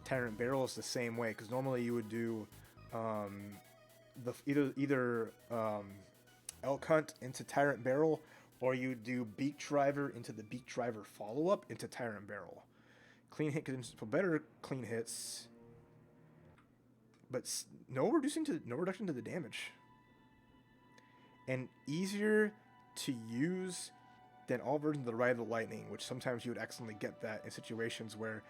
Tyrant Barrel is the same way, because normally you would do either Elkhunt into Tyrant Barrel, or you do Beak Driver into the Beak Driver follow-up into Tyrant Barrel. Clean hit can better clean hits, but no reduction to the damage. And easier to use than all versions of the Ride the Lightning, which sometimes you would accidentally get that in situations where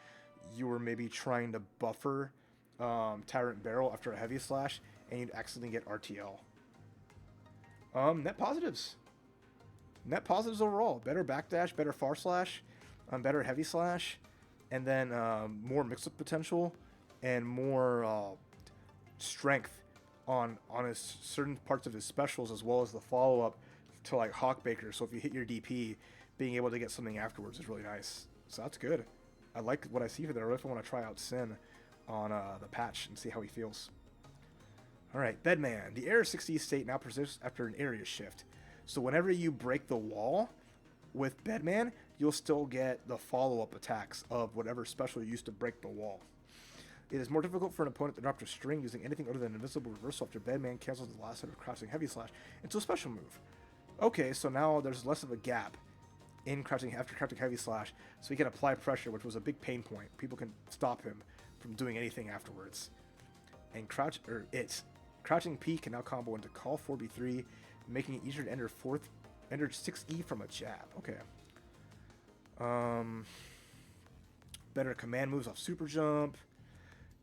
you were maybe trying to buffer Tyrant Barrel after a heavy slash and you'd accidentally get RTL. Net positives. Net positives overall. Better backdash, better far slash, better heavy slash, and then more mix-up potential and more strength on his certain parts of his specials, as well as the follow-up to like Hawkbaker. So if you hit your DP, being able to get something afterwards is really nice. So that's good. I like what I see for there. I want to try out Sin on the patch and see how he feels. Alright, Bedman. The Error 60 state now persists after an area shift. So whenever you break the wall with Bedman, you'll still get the follow-up attacks of whatever special you used to break the wall. It is more difficult for an opponent to drop a string using anything other than invisible reversal after Bedman cancels the last hit of crouching heavy slash into a special move. Okay, so now there's less of a gap in crouching after crouching heavy slash, so he can apply pressure, which was a big pain point. People can stop him from doing anything afterwards. And crouching P can now combo into call 4B3, making it easier to enter 6E from a jab. Okay. Better command moves off super jump.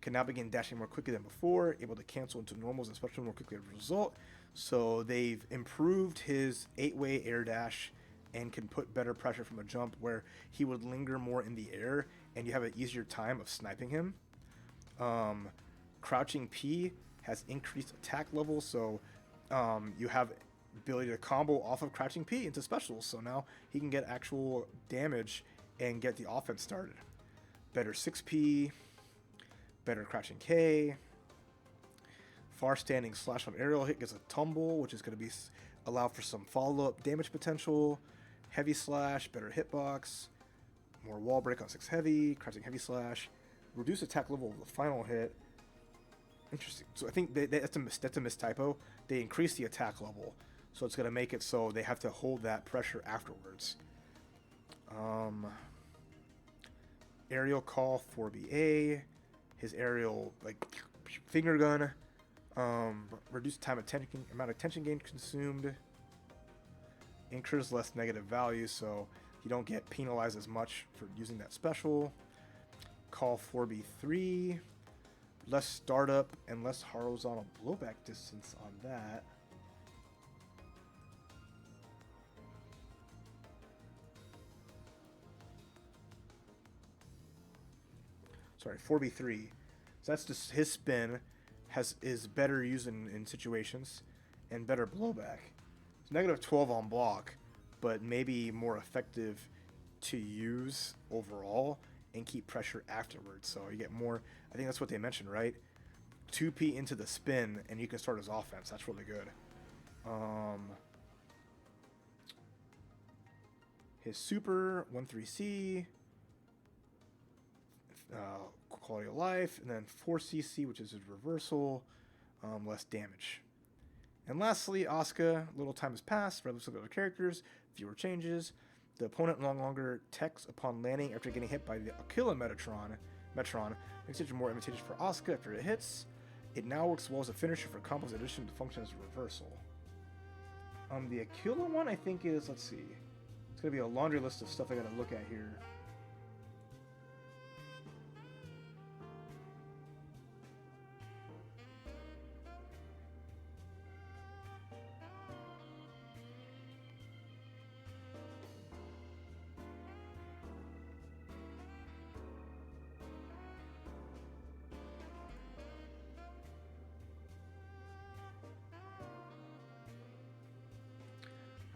Can now begin dashing more quickly than before, able to cancel into normals and special more quickly as a result. So they've improved his 8-way air dash and can put better pressure from a jump where he would linger more in the air and you have an easier time of sniping him. Crouching P has increased attack level, so you have ability to combo off of crouching P into specials, so now he can get actual damage and get the offense started. Better 6P, better crouching K, far standing slash on aerial hit gets a tumble, which is going to be allow for some follow-up damage potential. Heavy slash, better hitbox, more wall break on 6 heavy, crouching heavy slash, reduce attack level of the final hit. Interesting. So I think that's a mistypo. They increase the attack level, so it's going to make it so they have to hold that pressure afterwards. Aerial call 4BA, his aerial finger gun, reduce amount of tension gain consumed, incurs less negative value, so you don't get penalized as much for using that special. Call 4B3, less startup and less horizontal blowback distance on that. Sorry, 4B3. So that's just his spin is better used in situations and better blowback. It's negative 12 on block, but maybe more effective to use overall and keep pressure afterwards. So you get more, I think that's what they mentioned, right? 2P into the spin and you can start his offense. That's really good. His super 1-3C, quality of life, and then 4CC, which is his reversal, less damage. And lastly, Asuka, little time has passed, regardless of other characters, fewer changes. The opponent no longer techs upon landing after getting hit by the Aquila Metron, makes it more advantageous for Asuka after it hits. It now works well as a finisher for combos in addition to function as a reversal. The Aquila one, I think is, let's see, it's going to be a laundry list of stuff I got to look at here.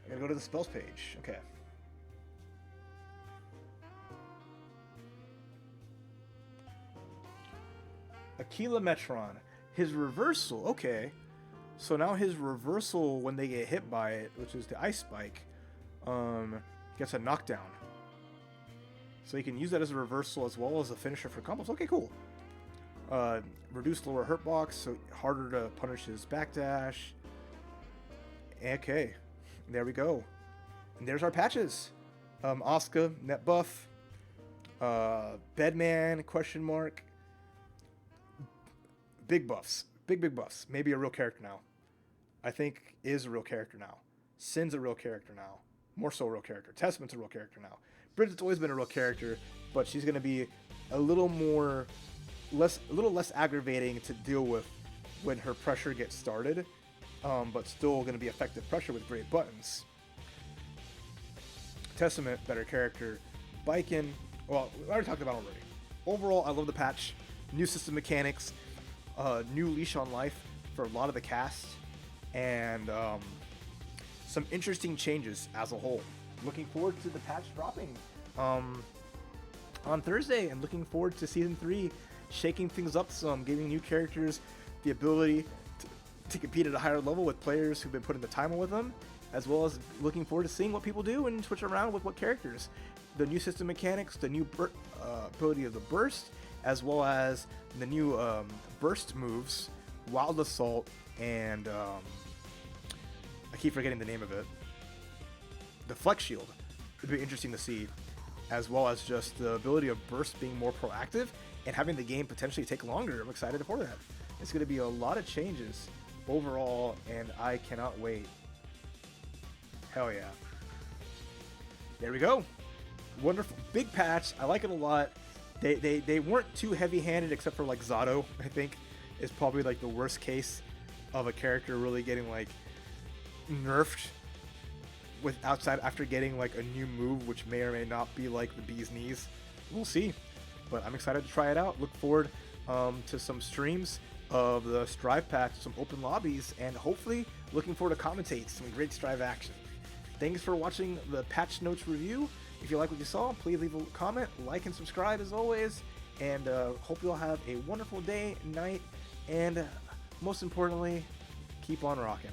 I gotta go to the spells page. Okay. Aquila Metron. His reversal. Okay. So now his reversal when they get hit by it, which is the ice spike, gets a knockdown. So you can use that as a reversal as well as a finisher for combos. Okay, cool. Reduced lower hurt box, so harder to punish his backdash. Okay. There we go. And there's our patches. Asuka, net buff. Bedman, question mark. Big buffs. Big buffs. Maybe a real character now. I think is a real character now. Sin's a real character now. More so a real character. Testament's a real character now. Bridget's always been a real character, but she's going to be a little less aggravating to deal with when her pressure gets started. But still going to be effective pressure with great buttons. Testament, better character. Baiken, well, we already talked about it already. Overall, I love the patch. New system mechanics, new leash on life for a lot of the cast, and some interesting changes as a whole. Looking forward to the patch dropping on Thursday, and looking forward to Season 3 shaking things up some, giving new characters the ability to compete at a higher level with players who've been putting the time with them, as well as looking forward to seeing what people do and switch around with what characters. The new system mechanics, the new ability of the burst, as well as the new burst moves, Wild Assault, and I keep forgetting the name of it. The Flex Shield. It'd be interesting to see, as well as just the ability of burst being more proactive and having the game potentially take longer. I'm excited for that. It's going to be a lot of changes overall, and I cannot wait. Hell yeah. There we go. Wonderful. Big patch. I like it a lot. They weren't too heavy-handed, except for like Zato, I think, is probably like the worst case of a character really getting like nerfed with outside after getting like a new move, which may or may not be like the bee's knees. We'll see. But I'm excited to try it out. Look forward to some streams of the Strive patch, some open lobbies, and hopefully looking forward to commentate some great Strive action. Thanks for watching the patch notes review. If you like what you saw, please leave a comment, like, and subscribe as always. And hope you all have a wonderful day, night, and most importantly, keep on rocking.